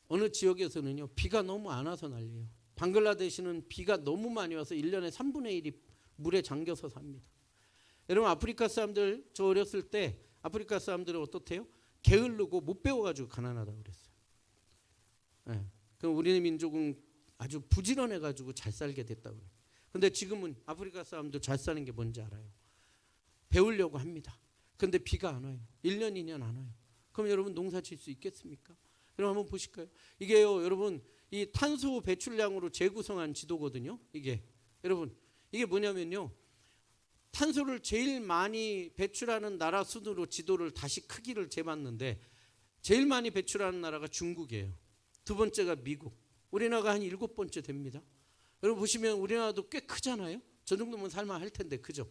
어느 지역에서는요 비가 너무 안 와서 난리예요. 방글라데시는 비가 너무 많이 와서 1년에 3분의 1이 물에 잠겨서 삽니다. 여러분 아프리카 사람들 저 어렸을 때 아프리카 사람들은 어떻대요? 게으르고 못 배워가지고 가난하다고 그랬어요. 네. 그럼 우리 민족은 아주 부지런해가지고 잘 살게 됐다고 그래요. 근데 지금은 아프리카 사람들 잘 사는 게 뭔지 알아요. 배우려고 합니다. 근데 비가 안 와요. 1년 2년 안 와요. 그럼 여러분 농사 질 수 있겠습니까? 여러분 한번 보실까요? 이게요 여러분 이 탄소 배출량으로 재구성한 지도거든요. 이게 여러분 이게 뭐냐면요. 탄소를 제일 많이 배출하는 나라 순으로 지도를 다시 크기를 재봤는데 제일 많이 배출하는 나라가 중국이에요. 두 번째가 미국. 우리나라가 한 7번째 됩니다. 여러분 보시면 우리나라도 꽤 크잖아요. 저 정도면 살만할 텐데 그죠?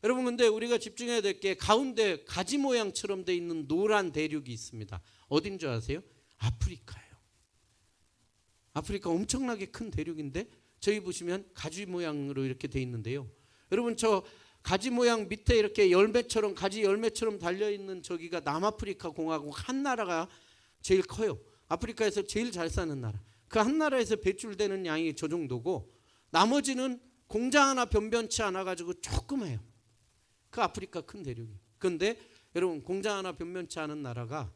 여러분 근데 우리가 집중해야 될 게 가운데 가지 모양처럼 돼 있는 노란 대륙이 있습니다. 어딘 줄 아세요? 아프리카예요. 아프리카 엄청나게 큰 대륙인데 저희 보시면 가지 모양으로 이렇게 돼 있는데요. 여러분 저 가지 모양 밑에 이렇게 열매처럼 가지 열매처럼 달려 있는 저기가 남아프리카 공화국 한 나라가 제일 커요. 아프리카에서 제일 잘 사는 나라. 그 한 나라에서 배출되는 양이 저 정도고 나머지는 공장 하나 변변치 않아 가지고 조그매요. 그 아프리카 큰 대륙이. 그런데 여러분 공장 하나 변변치 않은 나라가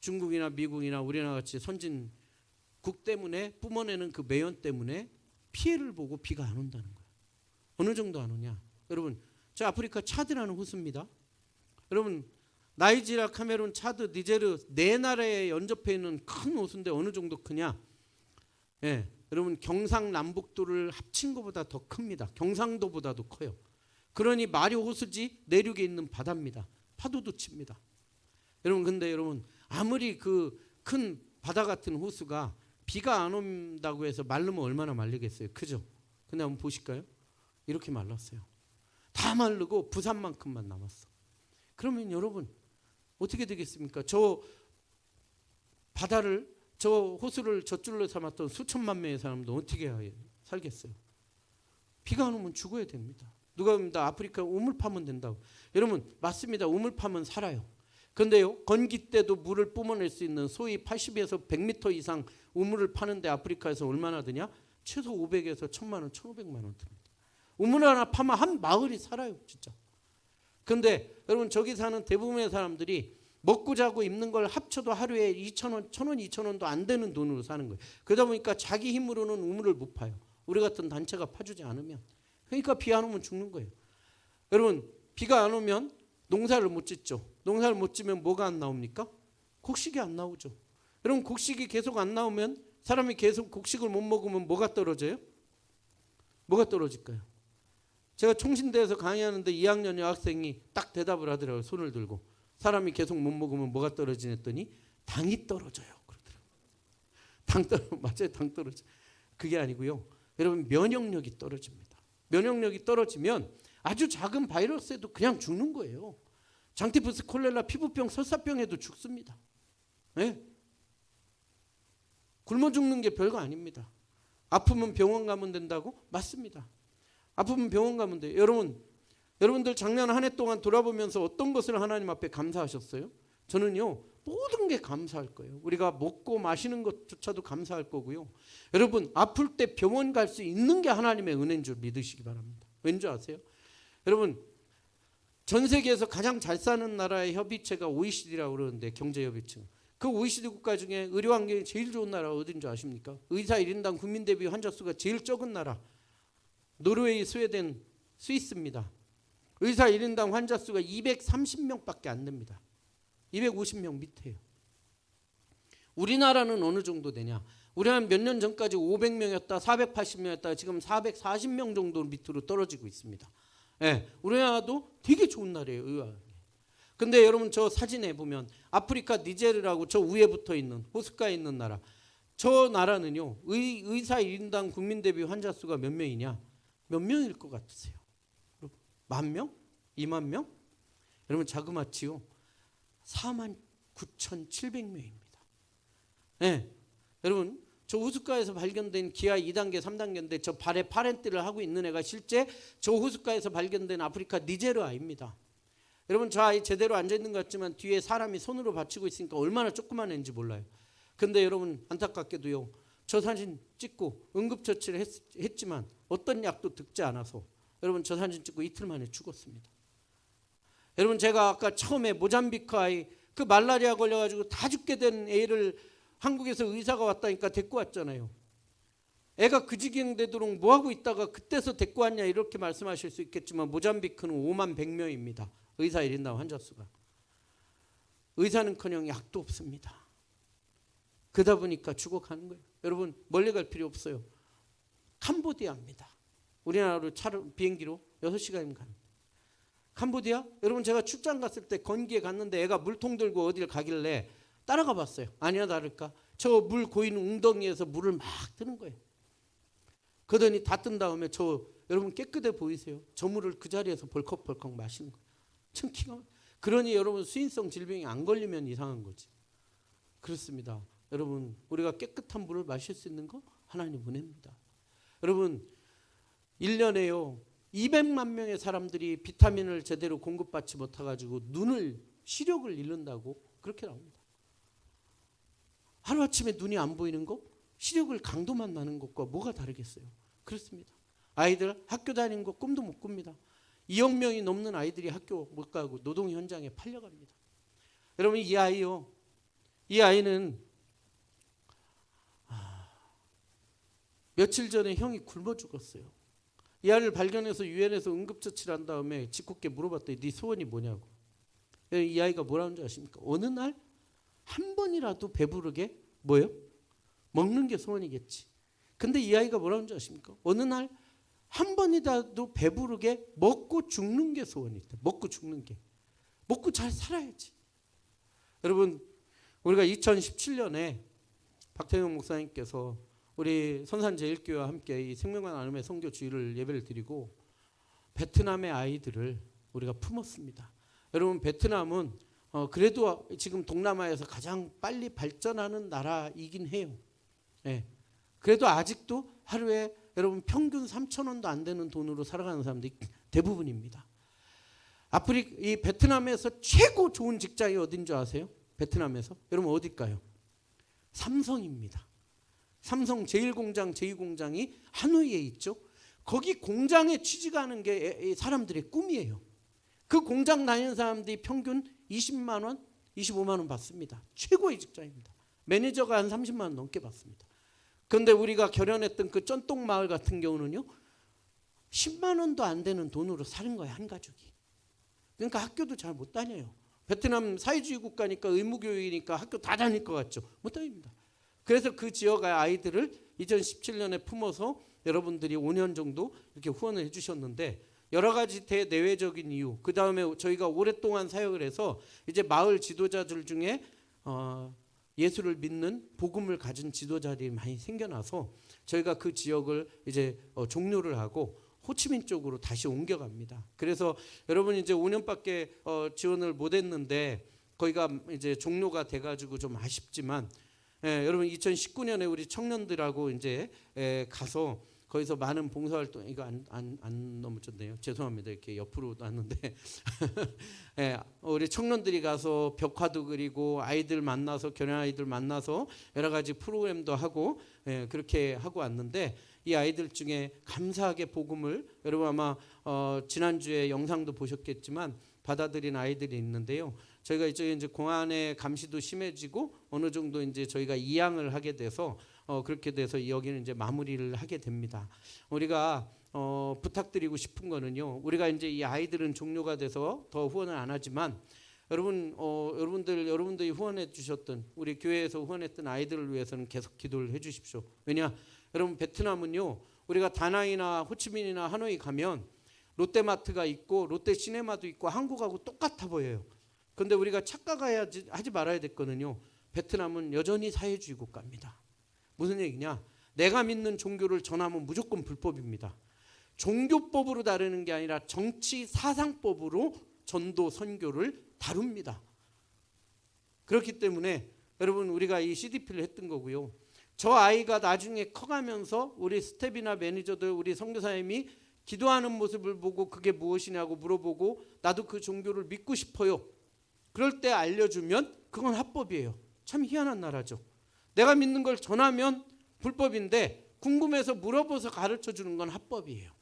중국이나 미국이나 우리나라 같이 선진국 때문에 뿜어내는 그 매연 때문에 피해를 보고 비가 안 온다는 거예요. 어느 정도 안 오냐? 여러분 저 아프리카 차드라는 호수입니다. 여러분 나이지리아, 카메룬, 차드, 니제르 네 나라에 연접해 있는 큰 호수인데 어느 정도 크냐? 예, 여러분 경상남북도를 합친 것보다 더 큽니다. 경상도보다도 커요. 그러니 마리 호수지 내륙에 있는 바다입니다. 파도도 칩니다. 여러분 근데 여러분 아무리 그 큰 바다 같은 호수가 비가 안 온다고 해서 말르면 얼마나 말리겠어요. 그죠? 근데 한번 보실까요? 이렇게 말랐어요. 다 마르고 부산만큼만 남았어. 그러면 여러분 어떻게 되겠습니까? 저 바다를 저 호수를 젖줄로 삼았던 수천만 명의 사람도 어떻게 살겠어요? 비가 안 오면 죽어야 됩니다. 누가 합니다. 아프리카 우물 파면 된다고. 여러분 맞습니다. 우물 파면 살아요. 그런데요 건기 때도 물을 뿜어낼 수 있는 소위 80에서 100m 이상 우물을 파는데 아프리카에서 얼마나 드냐? 최소 500에서 1000만 원, 1500만 원 듭니다. 우물 하나 파면 한 마을이 살아요 진짜. 그런데 여러분 저기 사는 대부분의 사람들이 먹고 자고 입는 걸 합쳐도 하루에 2,000원, 1,000원, 2,000원도 안 되는 돈으로 사는 거예요. 그러다 보니까 자기 힘으로는 우물을 못 파요. 우리 같은 단체가 파주지 않으면. 그러니까 비 안 오면 죽는 거예요. 여러분 비가 안 오면 농사를 못 짓죠. 농사를 못 지면 뭐가 안 나옵니까? 곡식이 안 나오죠. 여러분 곡식이 계속 안 나오면 사람이 계속 곡식을 못 먹으면 뭐가 떨어져요? 뭐가 떨어질까요? 제가 총신대에서 강의하는데 2학년 여학생이 딱 대답을 하더라고요. 손을 들고. 사람이 계속 못 먹으면 뭐가 떨어지랬더니 당이 떨어져요. 그러더라고요. 맞아요. 당 떨어져. 그게 아니고요. 여러분 면역력이 떨어집니다. 면역력이 떨어지면 아주 작은 바이러스에도 그냥 죽는 거예요. 장티푸스, 콜레라, 피부병, 설사병에도 죽습니다. 네? 굶어 죽는 게 별거 아닙니다. 아프면 병원 가면 된다고? 맞습니다. 아프면 병원 가면 돼요. 여러분들 작년 한 해 동안 돌아보면서 어떤 것을 하나님 앞에 감사하셨어요? 저는요 모든 게 감사할 거예요. 우리가 먹고 마시는 것조차도 감사할 거고요. 여러분 아플 때 병원 갈 수 있는 게 하나님의 은혜인 줄 믿으시기 바랍니다. 왠지 아세요? 여러분 전 세계에서 가장 잘 사는 나라의 협의체가 OECD라고 그러는데 경제협의체. 그 OECD 국가 중에 의료 환경이 제일 좋은 나라가 어딘 줄 아십니까? 의사 1인당 국민 대비 환자 수가 제일 적은 나라. 노르웨이, 스웨덴, 스위스입니다. 의사 1인당 환자 수가 230명밖에 안 됩니다. 250명 밑에요. 우리나라는 어느 정도 되냐? 우리나라는 몇 년 전까지 500명이었다, 480명이었다, 지금 440명 정도 밑으로 떨어지고 있습니다. 예, 우리나라도 되게 좋은 나라예요. 의외로. 근데 여러분 저 사진에 보면 아프리카 니제르라고 저 위에 붙어 있는 호숫가에 있는 나라. 저 나라는요. 의사 1인당 국민 대비 환자 수가 몇 명이냐? 몇 명일 것 같으세요? 10,000명? 20,000명? 여러분 자그마치요. 49,700명입니다. 네. 여러분 저 호숫가에서 발견된 기아 2단계 3단계인데 저 발에 파렌트를 하고 있는 애가 실제 저 호숫가에서 발견된 아프리카 니제르 아이입니다. 여러분 저 아이 제대로 앉아있는 것 같지만 뒤에 사람이 손으로 받치고 있으니까 얼마나 조그만 애인지 몰라요. 근데 여러분 안타깝게도요, 저 사진 찍고 응급처치를 했지만 어떤 약도 듣지 않아서 여러분 저 사진 찍고 이틀 만에 죽었습니다. 여러분 제가 아까 처음에 모잠비크 아이 그 말라리아 걸려가지고 다 죽게 된 애를 한국에서 의사가 왔다니까 데리고 왔잖아요. 애가 그 지경 되도록 뭐하고 있다가 그때서 데리고 왔냐 이렇게 말씀하실 수 있겠지만 모잠비크는 5만 100명입니다. 의사 1인당 환자 수가. 의사는커녕 약도 없습니다. 그러다 보니까 죽어가는 거예요. 여러분 멀리 갈 필요 없어요. 캄보디아입니다. 우리나라로 차로 비행기로 6시간이면 가는. 캄보디아? 여러분 제가 출장 갔을 때 건기에 갔는데 애가 물통 들고 어딜 가길래 따라가 봤어요. 아니야 다를까 저 물 고이는 웅덩이에서 물을 막 뜨는 거예요. 그러더니 다 뜬 다음에 저 여러분 깨끗해 보이세요? 저 물을 그 자리에서 벌컥벌컥 마시는 거예요. 참 기가 막혀요. 그러니 여러분 수인성 질병이 안 걸리면 이상한 거지. 그렇습니다. 여러분 우리가 깨끗한 물을 마실 수 있는 거 하나님 은혜입니다. 여러분 1년에요 200만 명의 사람들이 비타민을 제대로 공급받지 못해가지고 시력을 잃는다고 그렇게 나옵니다. 하루아침에 눈이 안 보이는 거 시력을 강도만 나는 것과 뭐가 다르겠어요? 그렇습니다. 아이들 학교 다니는 거 꿈도 못 꿉니다. 2억 명이 넘는 아이들이 학교 못 가고 노동 현장에 팔려갑니다. 여러분 이 아이는 며칠 전에 형이 굶어 죽었어요. 이 아이를 발견해서 유엔에서 응급처치를 한 다음에 짓궂게 물어봤더니 네 소원이 뭐냐고. 이 아이가 뭐라는 줄 아십니까? 어느 날 한 번이라도 배부르게 뭐예요? 먹는 게 소원이겠지. 근데 이 아이가 뭐라는 줄 아십니까? 어느 날 한 번이라도 배부르게 먹고 죽는 게 소원이다. 먹고 죽는 게. 먹고 잘 살아야지. 여러분 우리가 2017년에 박태영 목사님께서 우리 선산제일교회와 함께 이 생명과 나눔의 선교 주일을 예배를 드리고 베트남의 아이들을 우리가 품었습니다. 여러분 베트남은 그래도 지금 동남아에서 가장 빨리 발전하는 나라이긴 해요. 네. 그래도 아직도 하루에 여러분 평균 3,000원도 안 되는 돈으로 살아가는 사람들이 대부분입니다. 이 베트남에서 최고 좋은 직장이 어딘 줄 아세요? 베트남에서? 여러분 어딜까요? 삼성입니다. 삼성 제1공장, 제2공장이 하노이에 있죠. 거기 공장에 취직하는 게 사람들의 꿈이에요. 그 공장 다니는 사람들이 평균 20만 원, 25만 원 받습니다. 최고의 직장입니다. 매니저가 한 30만 원 넘게 받습니다. 그런데 우리가 결연했던 그 쩐똥 마을 같은 경우는요 10만 원도 안 되는 돈으로 사는 거예요, 한 가족이. 그러니까 학교도 잘 못 다녀요. 베트남 사회주의 국가니까 의무교육이니까 학교 다 다닐 것 같죠? 못 다닙니다. 그래서 그 지역의 아이들을 2017년에 품어서 여러분들이 5년 정도 이렇게 후원을 해주셨는데 여러 가지 대내외적인 이유, 그 다음에 저희가 오랫동안 사역을 해서 이제 마을 지도자들 중에 예수를 믿는 복음을 가진 지도자들이 많이 생겨나서 저희가 그 지역을 이제 종료를 하고 호치민 쪽으로 다시 옮겨갑니다. 그래서 여러분 이제 5년밖에 지원을 못했는데 거기가 이제 종료가 돼가지고 좀 아쉽지만 여러분 2019년에 우리 청년들하고 이제 가서 거기서 많은 봉사활동 이거 안 넘어졌네요. 죄송합니다. 이렇게 옆으로 놨는데 우리 청년들이 가서 벽화도 그리고 아이들 만나서 결혼 아이들 만나서 여러 가지 프로그램도 하고 그렇게 하고 왔는데 이 아이들 중에 감사하게 복음을 여러분 아마 지난주에 영상도 보셨겠지만 받아들인 아이들이 있는데요. 저희가 이제 공안의 감시도 심해지고 어느 정도 이제 저희가 이양을 하게 돼서 그렇게 돼서 여기는 이제 마무리를 하게 됩니다. 우리가 부탁드리고 싶은 거는요. 우리가 이제 이 아이들은 종료가 돼서 더 후원을 안 하지만 여러분들이 후원해 주셨던 우리 교회에서 후원했던 아이들을 위해서는 계속 기도를 해 주십시오. 왜냐? 여러분 베트남은요. 우리가 다낭이나 호치민이나 하노이 가면 롯데마트가 있고 롯데시네마도 있고 한국하고 똑같아 보여요. 그런데 우리가 착각하지 말아야 될 거는요. 베트남은 여전히 사회주의 국가입니다. 무슨 얘기냐? 내가 믿는 종교를 전하면 무조건 불법입니다. 종교법으로 다루는 게 아니라 정치 사상법으로 전도 선교를 다룹니다. 그렇기 때문에 여러분 우리가 이 CDP를 했던 거고요. 저 아이가 나중에 커가면서 우리 스텝이나 매니저들, 우리 선교사님이 기도하는 모습을 보고 그게 무엇이냐고 물어보고 나도 그 종교를 믿고 싶어요. 그럴 때 알려주면 그건 합법이에요. 참 희한한 나라죠. 내가 믿는 걸 전하면 불법인데 궁금해서 물어봐서 가르쳐주는 건 합법이에요.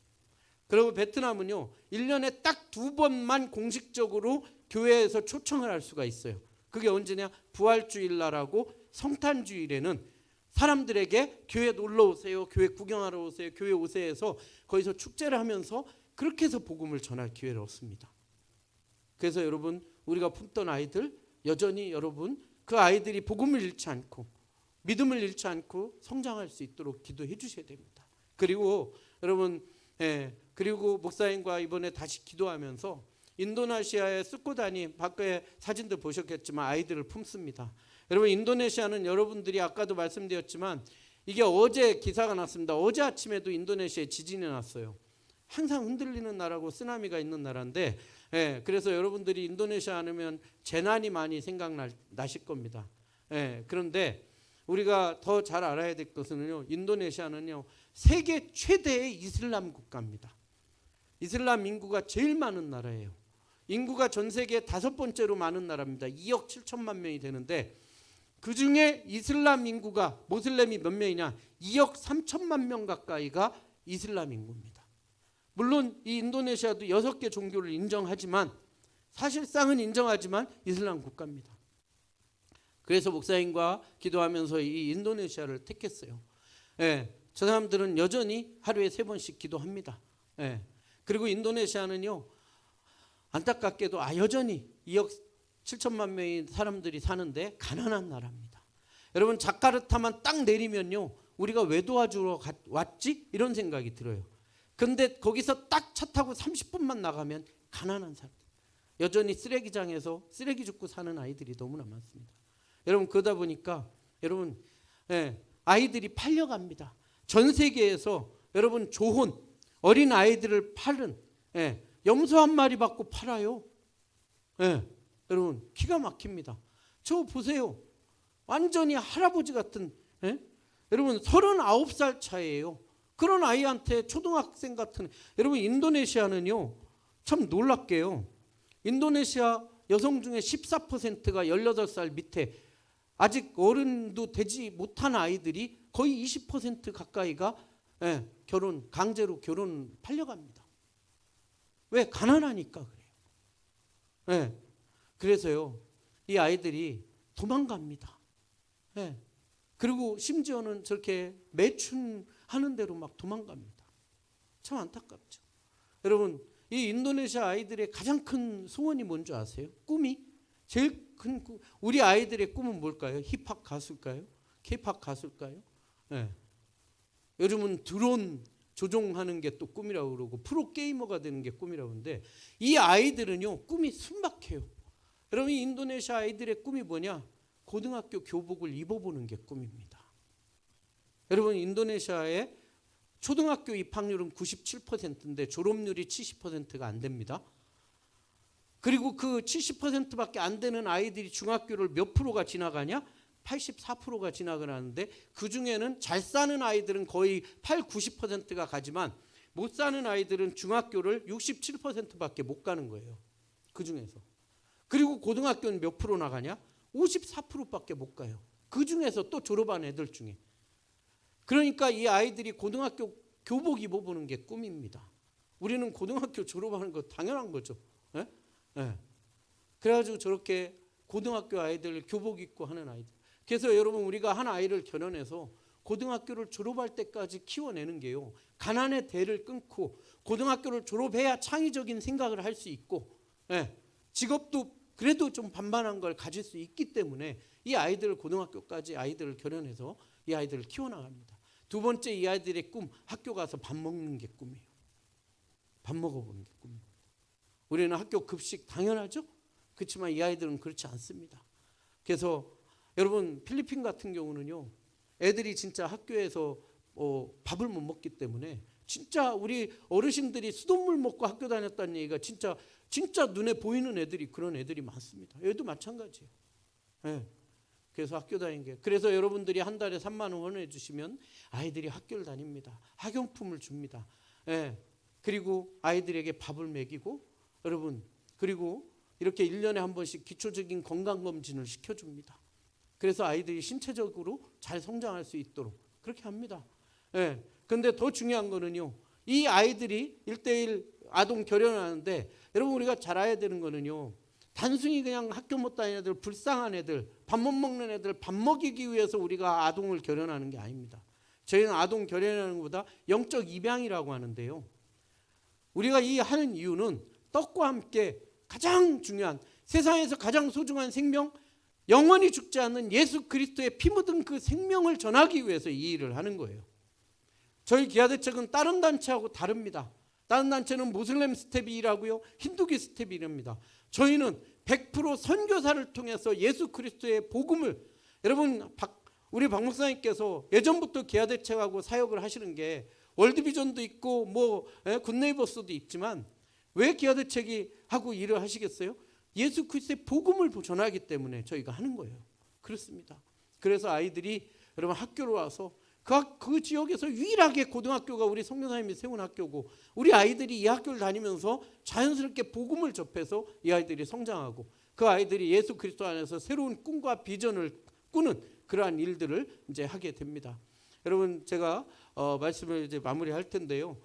그리고 베트남은요, 1년에 딱 2번만 공식적으로 교회에서 초청을 할 수가 있어요. 그게 언제냐? 부활주일날하고 성탄주일에는 사람들에게 교회 놀러 오세요, 교회 구경하러 오세요, 교회 오세요 해서 거기서 축제를 하면서 그렇게 해서 복음을 전할 기회를 얻습니다. 그래서 여러분, 우리가 품던 아이들 여전히 여러분 그 아이들이 복음을 잃지 않고 믿음을 잃지 않고 성장할 수 있도록 기도해 주셔야 됩니다. 그리고 여러분, 그리고 목사님과 이번에 다시 기도하면서 인도네시아의 수코단이 밖에 사진들 보셨겠지만 아이들을 품습니다. 여러분, 인도네시아는 여러분들이 아까도 말씀드렸지만 이게 어제 기사가 났습니다. 어제 아침에도 인도네시아에 지진이 났어요. 항상 흔들리는 나라고 쓰나미가 있는 나라인데, 그래서 여러분들이 인도네시아 하면 재난이 많이 생각나실 겁니다. 그런데 우리가 더 잘 알아야 될 것은요, 인도네시아는요 세계 최대의 이슬람 국가입니다. 이슬람 인구가 제일 많은 나라예요. 인구가 전 세계 5번째로 많은 나라입니다. 2억 7천만 명이 되는데 그 중에 이슬람 인구가 모슬렘이 몇 명이냐? 2억 3천만 명 가까이가 이슬람 인구입니다. 물론 이 인도네시아도 6개 종교를 인정하지만 사실상은 인정하지만 이슬람 국가입니다. 그래서 목사님과 기도하면서 이 인도네시아를 택했어요. 저 사람들은 여전히 하루에 3번씩 기도합니다. 그리고 인도네시아는요, 안타깝게도 여전히 2억 7천만 명의 사람들이 사는데 가난한 나라입니다. 여러분, 자카르타만 딱 내리면요, 우리가 왜 도와주러 왔지? 이런 생각이 들어요. 근데 거기서 딱 차 타고 30분만 나가면 가난한 사람, 여전히 쓰레기장에서 쓰레기 줍고 사는 아이들이 너무나 많습니다. 여러분, 그러다 보니까 여러분, 아이들이 팔려갑니다. 전 세계에서 여러분 조혼, 어린 아이들을 파는, 염소 한 마리 받고 팔아요. 여러분, 기가 막힙니다. 저 보세요. 완전히 할아버지 같은, 여러분 39살 차이에요. 그런 아이한테 초등학생 같은, 여러분 인도네시아는요 참 놀랍게요, 인도네시아 여성 중에 14%가 18살 밑에 아직 어른도 되지 못한 아이들이 거의 20% 가까이가 강제로 결혼 팔려갑니다. 왜? 가난하니까 그래요. 그래서요, 이 아이들이 도망갑니다. 그리고 심지어는 저렇게 매춘하는 대로 막 도망갑니다. 참 안타깝죠. 여러분, 이 인도네시아 아이들의 가장 큰 소원이 뭔지 아세요? 꿈이? 제일 큰 꿈, 우리 아이들의 꿈은 뭘까요? 힙합 가수일까요? K-팝 가수일까요? 요즘은 드론 조종하는 게 또 꿈이라고 그러고 프로게이머가 되는 게 꿈이라고 하는데, 이 아이들은요 꿈이 순박해요. 여러분, 이 인도네시아 아이들의 꿈이 뭐냐? 고등학교 교복을 입어보는 게 꿈입니다. 여러분, 인도네시아의 초등학교 입학률은 97%인데 졸업률이 70%가 안 됩니다. 그리고 그 70%밖에 안 되는 아이들이 중학교를 몇 프로가 지나가냐? 84%가 지나가는데 그 중에는 잘 사는 아이들은 거의 90%가 가지만 못 사는 아이들은 중학교를 67%밖에 못 가는 거예요. 그 중에서. 그리고 고등학교는 몇 프로 나가냐? 54%밖에 못 가요. 그 중에서 또 졸업한 애들 중에. 그러니까 이 아이들이 고등학교 교복 입어보는 게 꿈입니다. 우리는 고등학교 졸업하는 거 당연한 거죠. 그래가지고 저렇게 고등학교 아이들 교복 입고 하는 아이들. 그래서 여러분, 우리가 한 아이를 결혼해서 고등학교를 졸업할 때까지 키워내는 게요, 가난의 대를 끊고 고등학교를 졸업해야 창의적인 생각을 할 수 있고, 직업도 그래도 좀 반반한 걸 가질 수 있기 때문에 이 아이들을 고등학교까지 아이들을 결혼해서 이 아이들을 키워나갑니다. 두 번째, 이 아이들의 꿈, 학교 가서 밥 먹는 게 꿈이에요. 밥 먹어보는 게 꿈입니다. 우리는 학교 급식 당연하죠? 그렇지만 이 아이들은 그렇지 않습니다. 그래서 여러분, 필리핀 같은 경우는요, 애들이 진짜 학교에서 밥을 못 먹기 때문에 진짜 우리 어르신들이 수돗물 먹고 학교 다녔다는 얘기가 진짜 눈에 보이는 애들이, 그런 애들이 많습니다. 얘도 마찬가지예요. 그래서 학교 다니는 게. 그래서 여러분들이 한 달에 3만 원 해주시면 아이들이 학교를 다닙니다. 학용품을 줍니다. 예. 그리고 아이들에게 밥을 먹이고 여러분 그리고 이렇게 1년에 한 번씩 기초적인 건강검진을 시켜줍니다. 그래서 아이들이 신체적으로 잘 성장할 수 있도록 그렇게 합니다. 예. 근데 더 중요한 거는요. 이 아이들이 1대1 아동 결연을 하는데 여러분 우리가 잘 알아야 되는 거는요. 단순히 그냥 학교 못 다니는 애들, 불쌍한 애들, 밥 못 먹는 애들 밥 먹이기 위해서 우리가 아동을 결연하는 게 아닙니다. 저희는 아동 결연하는 것보다 영적 입양이라고 하는데요. 우리가 이 하는 이유는 떡과 함께 가장 중요한 세상에서 가장 소중한 생명 영원히 죽지 않는 예수 그리스도의 피 묻은 그 생명을 전하기 위해서 이 일을 하는 거예요. 저희 기아대책은 다른 단체하고 다릅니다. 다른 단체는 모슬렘 스텝이 일하고요. 힌두기 스텝이 일합니다. 저희는 100% 선교사를 통해서 예수 그리스도의 복음을 여러분 우리 박 목사님께서 예전부터 기아대책하고 사역을 하시는 게 월드비전도 있고 뭐 굿네이버스도 있지만 왜 기아대책이 하고 일을 하시겠어요? 예수 그리스도의 복음을 전하기 때문에 저희가 하는 거예요. 그렇습니다. 그래서 아이들이 여러분 학교로 와서 그 지역에서 유일하게 고등학교가 우리 선교사님이 세운 학교고 우리 아이들이 이 학교를 다니면서 자연스럽게 복음을 접해서 이 아이들이 성장하고 그 아이들이 예수 그리스도 안에서 새로운 꿈과 비전을 꾸는 그러한 일들을 이제 하게 됩니다. 여러분 제가 말씀을 이제 마무리할 텐데요.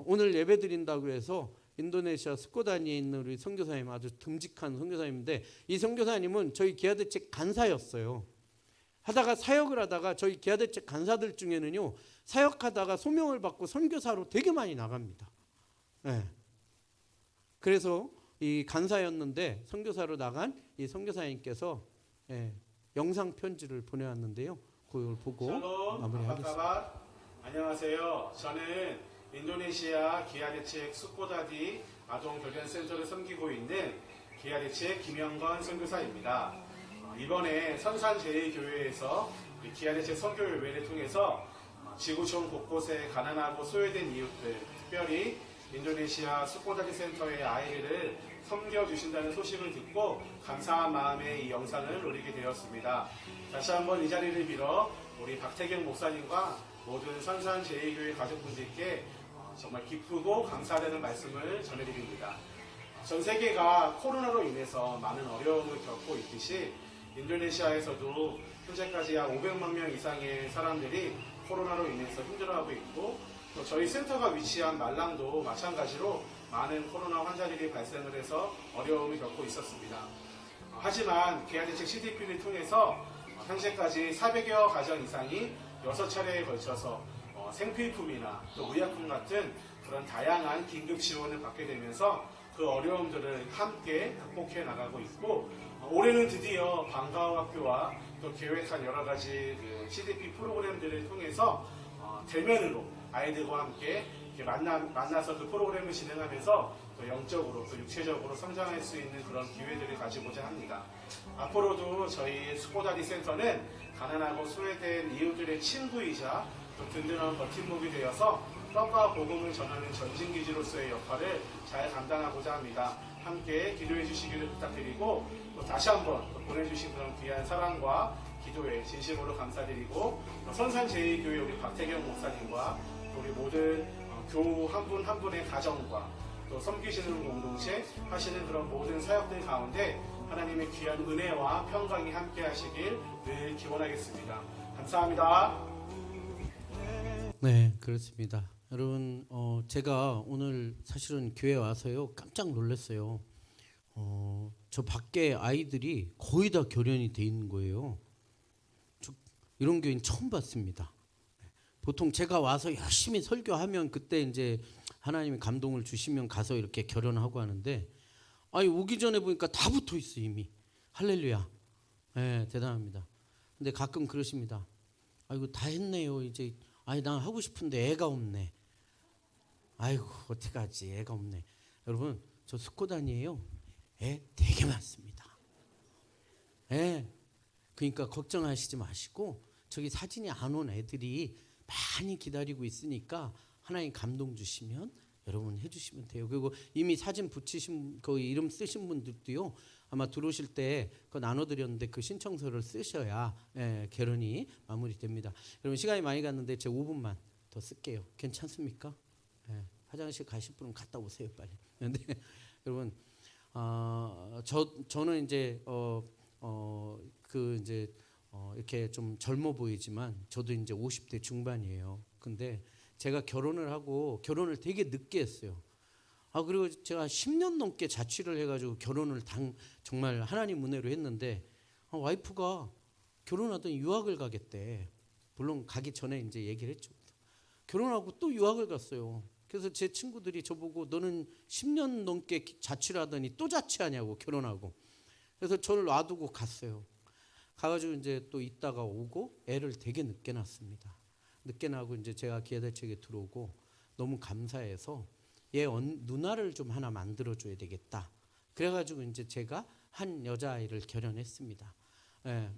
오늘 예배 드린다고 해서 인도네시아 스코다니에 있는 우리 선교사님 아주 듬직한 선교사님인데 이 선교사님은 저희 기아대책 간사였어요. 하다가 사역을 하다가 저희 기아대책 간사들 중에는요 사역하다가 소명을 받고 선교사로 되게 많이 나갑니다. 네. 그래서 이 간사였는데 선교사로 나간 이 선교사님께서 영상 편지를 보내왔는데요. 그걸 보고 마무리하겠습니다. 안녕하세요. 저는 인도네시아 기아대책 수코다디 아동결연센터를 섬기고 있는 기아대책 김영건 선교사입니다. 이번에 선산제일교회에서 기아대책 선교예배를 통해서 지구촌 곳곳에 가난하고 소외된 이웃들, 특별히 인도네시아 수코다디 센터의 아이들을 섬겨주신다는 소식을 듣고 감사한 마음에 이 영상을 올리게 되었습니다. 다시 한번 이 자리를 빌어 우리 박태경 목사님과 모든 선산제일교회 가족분들께 정말 기쁘고 감사되는 말씀을 전해드립니다. 전 세계가 코로나로 인해서 많은 어려움을 겪고 있듯이 인도네시아에서도 현재까지 약 500만 명 이상의 사람들이 코로나로 인해서 힘들어하고 있고 또 저희 센터가 위치한 말랑도 마찬가지로 많은 코로나 환자들이 발생을 해서 어려움을 겪고 있었습니다. 하지만 기아대책 CDP를 통해서 현재까지 400여 가정 이상이 6차례에 걸쳐서 생필품이나 또 의약품 같은 그런 다양한 긴급 지원을 받게 되면서 그 어려움들을 함께 극복해 나가고 있고 올해는 드디어 방과후 학교와 또 계획한 여러 가지 CDP 프로그램들을 통해서 대면으로 아이들과 함께 이렇게 만나서 그 프로그램을 진행하면서 또 영적으로 또 육체적으로 성장할 수 있는 그런 기회들을 가지고자 합니다. 앞으로도 저희 스코다디 센터는 가난하고 소외된 이웃들의 친구이자 또 든든한 버팀목이 되어서 떡과 복음을 전하는 전진기지로서의 역할을 잘 감당하고자 합니다. 함께 기도해 주시기를 부탁드리고 또 다시 한번 또 보내주신 그런 귀한 사랑과 기도에 진심으로 감사드리고 선산제일교회 우리 박태경 목사님과 우리 모든 교우 한 분 한 분의 가정과 또 섬기시는 공동체 하시는 그런 모든 사역들 가운데 하나님의 귀한 은혜와 평강이 함께 하시길 늘 기원하겠습니다. 감사합니다. 네, 그렇습니다. 여러분, 제가 오늘 사실은 교회 와서요 깜짝 놀랐어요. 저 밖에 아이들이 거의 다 결연이 돼 있는 거예요. 이런 교회는 처음 봤습니다. 보통 제가 와서 열심히 설교하면 그때 이제 하나님이 감동을 주시면 가서 이렇게 결연하고 하는데 아니 오기 전에 보니까 다 붙어 있어 이미. 할렐루야. 네, 대단합니다. 근데 가끔 그러십니다. 아이고 다 했네요. 이제 아니 난 하고 싶은데 애가 없네. 아이고 어떡하지 애가 없네. 여러분 저 스코단이에요. 애 되게 많습니다. 예. 그러니까 걱정하시지 마시고 저기 사진이 안 온 애들이 많이 기다리고 있으니까 하나님 감동 주시면 여러분 해주시면 돼요. 그리고 이미 사진 붙이신 그 이름 쓰신 분들도요 아마 들어오실 때 그거 나눠드렸는데 그 신청서를 쓰셔야 결혼이 마무리됩니다. 여러분 시간이 많이 갔는데 제 5분만 더 쓸게요. 괜찮습니까? 화장실 가실 분은 갔다 오세요 빨리. 근데 여러분 저는 이제 이렇게 좀 젊어 보이지만 저도 이제 50대 중반이에요. 근데 제가 결혼을 되게 늦게 했어요. 그리고 제가 10년 넘게 자취를 해가지고 결혼을 정말 하나님 은혜로 했는데 와이프가 결혼하더니 유학을 가겠대. 물론 가기 전에 이제 얘기를 했죠. 결혼하고 또 유학을 갔어요. 그래서 제 친구들이 저보고 너는 10년 넘게 자취를 하더니 또 자취하냐고 결혼하고. 그래서 저를 놔두고 갔어요. 가가지고 이제 또 있다가 오고 애를 되게 늦게 낳습니다. 늦게 낳고 이제 제가 기아대책에 들어오고 너무 감사해서 얘 누나를 좀 하나 만들어줘야 되겠다. 그래가지고 이제 제가 한 여자아이를 결혼했습니다.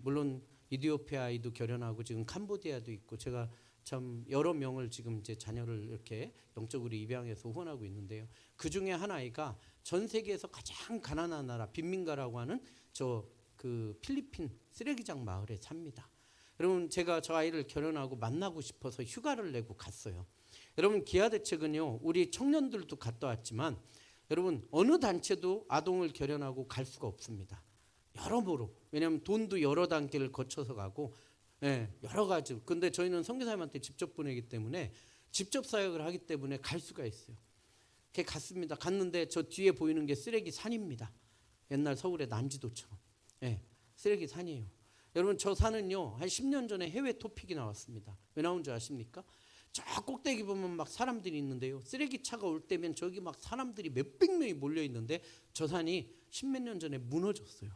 물론 이디오피아 아이도 결혼하고 지금 캄보디아도 있고 제가 참 여러 명을 지금 이제 자녀를 이렇게 영적으로 입양해서 후원하고 있는데요. 그 중에 한 아이가 전 세계에서 가장 가난한 나라 빈민가라고 하는 그 필리핀 쓰레기장 마을에 삽니다. 여러분 제가 저 아이를 결혼하고 만나고 싶어서 휴가를 내고 갔어요. 여러분 기아대책은요 우리 청년들도 갔다 왔지만 여러분 어느 단체도 아동을 결혼하고 갈 수가 없습니다. 여러모로 왜냐하면 돈도 여러 단계를 거쳐서 가고 여러 가지. 근데 저희는 선교사님한테 직접 보내기 때문에 직접 사역을 하기 때문에 갈 수가 있어요. 그렇게 갔습니다. 갔는데 저 뒤에 보이는 게 쓰레기 산입니다. 옛날 서울의 난지도처럼 쓰레기 산이에요. 여러분 저 산은요 한 10년 전에 해외 토픽이 나왔습니다. 왜 나온 줄 아십니까? 저 꼭대기 보면 막 사람들이 있는데요. 쓰레기 차가 올 때면 저기 막 사람들이 몇백 명이 몰려 있는데 저 산이 십몇 년 전에 무너졌어요.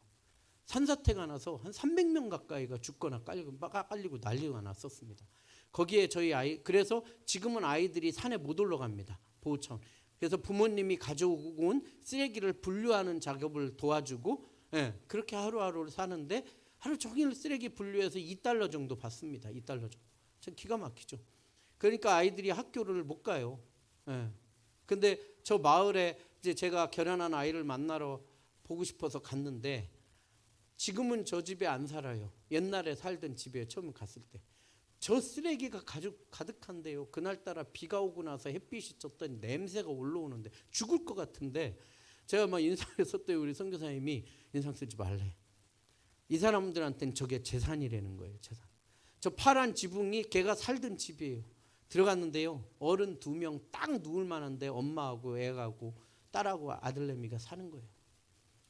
산사태가 나서 한 300명 가까이가 죽거나 깔리고 난리가 났었습니다. 거기에 저희 아이 그래서 지금은 아이들이 산에 못 올라갑니다. 보호차원. 그래서 부모님이 가져온 쓰레기를 분류하는 작업을 도와주고 그렇게 하루하루를 사는데 하루 종일 쓰레기 분류해서 $2 정도 받습니다. $2 정도. 참 기가 막히죠. 그러니까 아이들이 학교를 못 가요. 근데 저 마을에 이제 제가 결혼한 아이를 만나러 보고 싶어서 갔는데 지금은 저 집에 안 살아요. 옛날에 살던 집에 처음 갔을 때. 저 쓰레기가 가득한데요. 그날따라 비가 오고 나서 햇빛이 쪘더니 냄새가 올라오는데 죽을 것 같은데 제가 막 인상을 썼더니 우리 선교사님이 인상 쓰지 말래. 이 사람들한테는 저게 재산이라는 거예요. 재산. 저 파란 지붕이 걔가 살던 집이에요. 들어갔는데요. 어른 2명 딱 누울 만한데 엄마하고 애하고 딸하고 아들내미가 사는 거예요.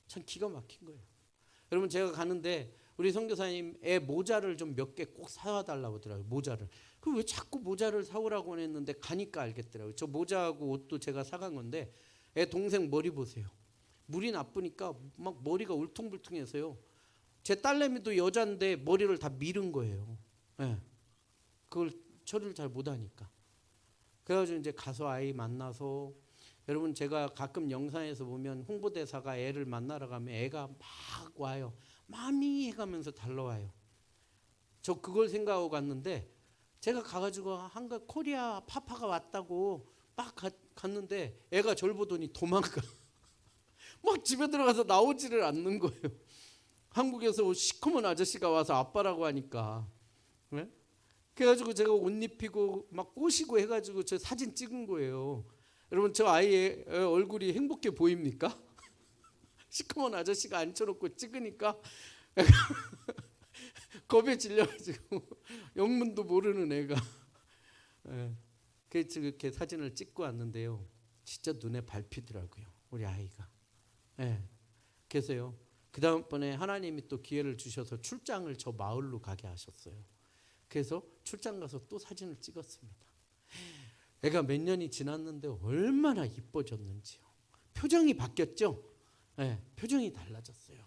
참 기가 막힌 거예요. 여러분 제가 가는데 우리 선교사님 애 모자를 좀 몇 개 꼭 사와달라고 하더라고요. 모자를. 그럼 왜 자꾸 모자를 사오라고 했는데 가니까 알겠더라고요. 저 모자하고 옷도 제가 사간 건데 애 동생 머리 보세요. 물이 나쁘니까 막 머리가 울퉁불퉁해서요. 제 딸내미도 여잔데 머리를 다 밀은 거예요. 그걸 처리를 잘 못하니까. 그래가지고 이제 가서 아이 만나서 여러분 제가 가끔 영상에서 보면 홍보대사가 애를 만나러 가면 애가 막 와요. 마미 해가면서 달려와요. 저 그걸 생각하고 갔는데 제가 가가지고 한가 코리아 파파가 왔다고 막 갔는데 애가 저를 보더니 도망가. 막 집에 들어가서 나오지를 않는 거예요. 한국에서 시커먼 아저씨가 와서 아빠라고 하니까. 그래가지고 제가 옷 입히고 막 꼬시고 해가지고 저 사진 찍은 거예요. 여러분 저 아이의 얼굴이 행복해 보입니까? 시커먼 아저씨가 앉혀놓고 찍으니까 겁에 질려가지고 영문도 모르는 애가 그래서 이렇게 사진을 찍고 왔는데요. 진짜 눈에 밟히더라고요. 우리 아이가. 그래서요. 그 다음번에 하나님이 또 기회를 주셔서 출장을 저 마을로 가게 하셨어요. 그래서 출장 가서 또 사진을 찍었습니다. 애가 몇 년이 지났는데 얼마나 이뻐졌는지요. 표정이 바뀌었죠. 표정이 달라졌어요.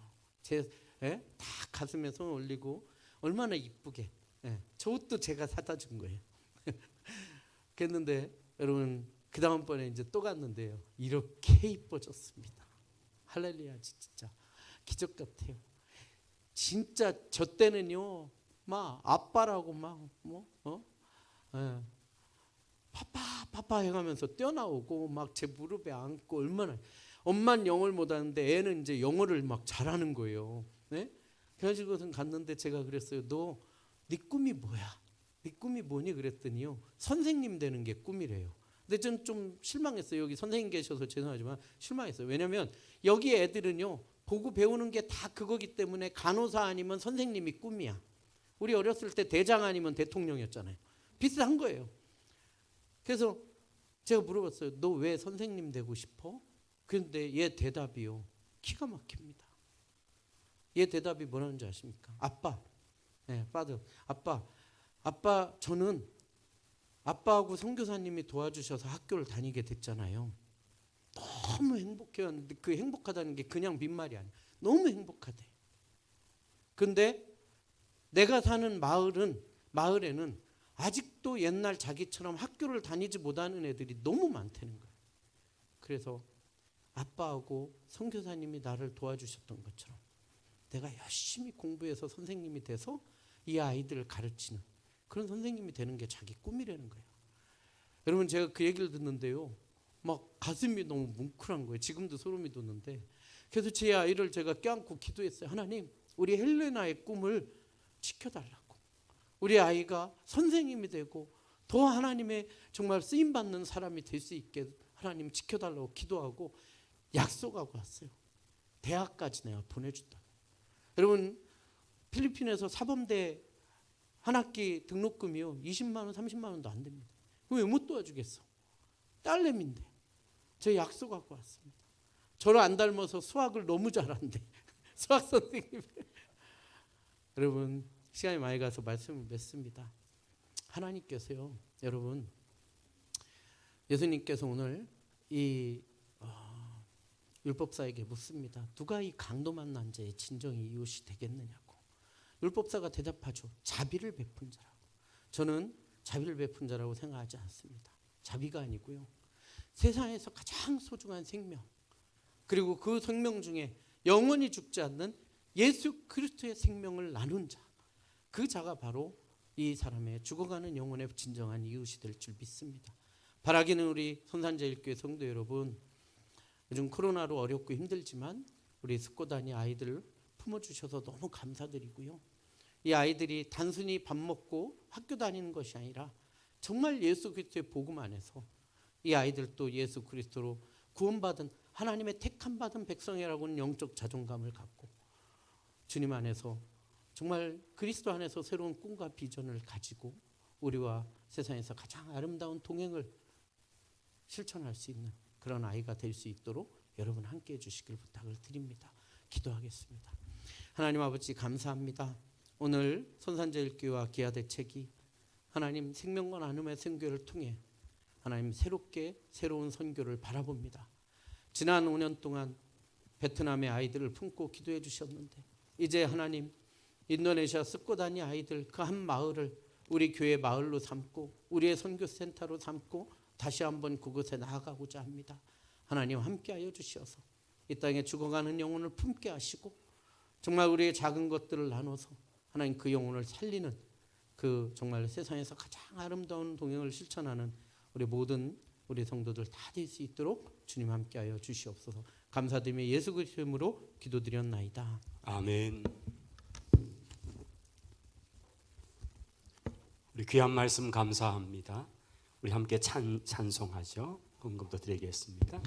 다 가슴에 손 올리고 얼마나 이쁘게. 저 옷도 제가 사다 준 거예요. 그랬는데 여러분 그 다음번에 이제 또 갔는데요. 이렇게 이뻐졌습니다. 할렐루야. 진짜 기적 같아요. 진짜 저 때는요. 막 아빠라고 막 파파 해가면서 뛰어나오고 막 제 무릎에 앉고 얼마나 엄마는 영어를 못하는데 애는 이제 영어를 막 잘하는 거예요. 네? 그래가지고선 갔는데 제가 그랬어요. 너 네 꿈이 뭐야? 네 꿈이 뭐니? 그랬더니요. 선생님 되는 게 꿈이래요. 근데 전 좀 실망했어요. 여기 선생님 계셔서 죄송하지만 실망했어요. 왜냐하면 여기 애들은요. 보고 배우는 게 다 그거기 때문에 간호사 아니면 선생님이 꿈이야. 우리 어렸을 때 대장 아니면 대통령이었잖아요. 비슷한 거예요. 그래서 제가 물어봤어요. 너 왜 선생님 되고 싶어? 그런데 얘 대답이요. 기가 막힙니다. 얘 대답이 뭐라는지 아십니까? 아빠. 네, father. 아빠 저는 아빠하고 선교사님이 도와주셔서 학교를 다니게 됐잖아요. 너무 행복해였는데 그 행복하다는 게 그냥 빈말이 아니야. 너무 행복하대. 근데 내가 사는 마을에는 아직도 옛날 자기처럼 학교를 다니지 못하는 애들이 너무 많다는 거예요. 그래서 아빠하고 선교사님이 나를 도와주셨던 것처럼 내가 열심히 공부해서 선생님이 돼서 이 아이들을 가르치는 그런 선생님이 되는 게 자기 꿈이라는 거예요. 여러분 제가 그 얘기를 듣는데요. 막 가슴이 너무 뭉클한 거예요. 지금도 소름이 돋는데. 그래서 제 아이를 제가 껴안고 기도했어요. 하나님, 우리 헬레나의 꿈을 지켜달라고. 우리 아이가 선생님이 되고 더 하나님의 정말 쓰임받는 사람이 될 수 있게 하나님 지켜달라고 기도하고 약속하고 왔어요. 대학까지 내가 보내준다. 여러분 필리핀에서 사범대 한 학기 등록금이요 20만 원, 30만 원도 안 됩니다. 왜 못 도와주겠어? 딸내미인데. 저 약속하고 왔습니다. 저를 안 닮아서 수학을 너무 잘한대. 수학 선생님. 여러분 시간이 많이 가서 말씀을 맺습니다. 하나님께서요. 여러분 예수님께서 오늘 이 율법사에게 묻습니다. 누가 이 강도 만난 자의 진정의 이웃이 되겠느냐고. 율법사가 대답하죠. 자비를 베푼 자라고. 저는 자비를 베푼 자라고 생각하지 않습니다. 자비가 아니고요. 세상에서 가장 소중한 생명 그리고 그 생명 중에 영원히 죽지 않는 예수 그리스도의 생명을 나눈 자. 그 자가 바로 이 사람의 죽어가는 영혼의 진정한 이웃이 될 줄 믿습니다. 바라기는 우리 선산제일교회 성도 여러분 요즘 코로나로 어렵고 힘들지만 우리 숙고단위 아이들 품어주셔서 너무 감사드리고요. 이 아이들이 단순히 밥 먹고 학교 다니는 것이 아니라 정말 예수 그리스도의 복음 안에서 이 아이들도 예수 그리스도로 구원받은 하나님의 택함 받은 백성이라고는 영적 자존감을 갖고 주님 안에서 정말 그리스도 안에서 새로운 꿈과 비전을 가지고 우리와 세상에서 가장 아름다운 동행을 실천할 수 있는 그런 아이가 될 수 있도록 여러분 함께해 주시길 부탁을 드립니다. 기도하겠습니다. 하나님 아버지 감사합니다. 오늘 선산제일교회와 기아대책이 하나님 생명과 나눔의 선교를 통해 하나님 새롭게 새로운 선교를 바라봅니다. 지난 5년 동안 베트남의 아이들을 품고 기도해 주셨는데 이제 하나님 인도네시아 숙고단위 아이들 그 한 마을을 우리 교회 마을로 삼고 우리의 선교센터로 삼고 다시 한번 그곳에 나아가고자 합니다. 하나님 함께하여 주시어서 이 땅에 죽어가는 영혼을 품게 하시고 정말 우리의 작은 것들을 나눠서 하나님 그 영혼을 살리는 그 정말 세상에서 가장 아름다운 동행을 실천하는 우리 모든 우리 성도들 다 될 수 있도록 주님 함께하여 주시옵소서. 감사드리며 예수 그리스도의 이름으로 기도드렸나이다. 아멘. 우리 귀한 말씀 감사합니다. 우리 함께 찬송하죠. 헌금도 드리겠습니다.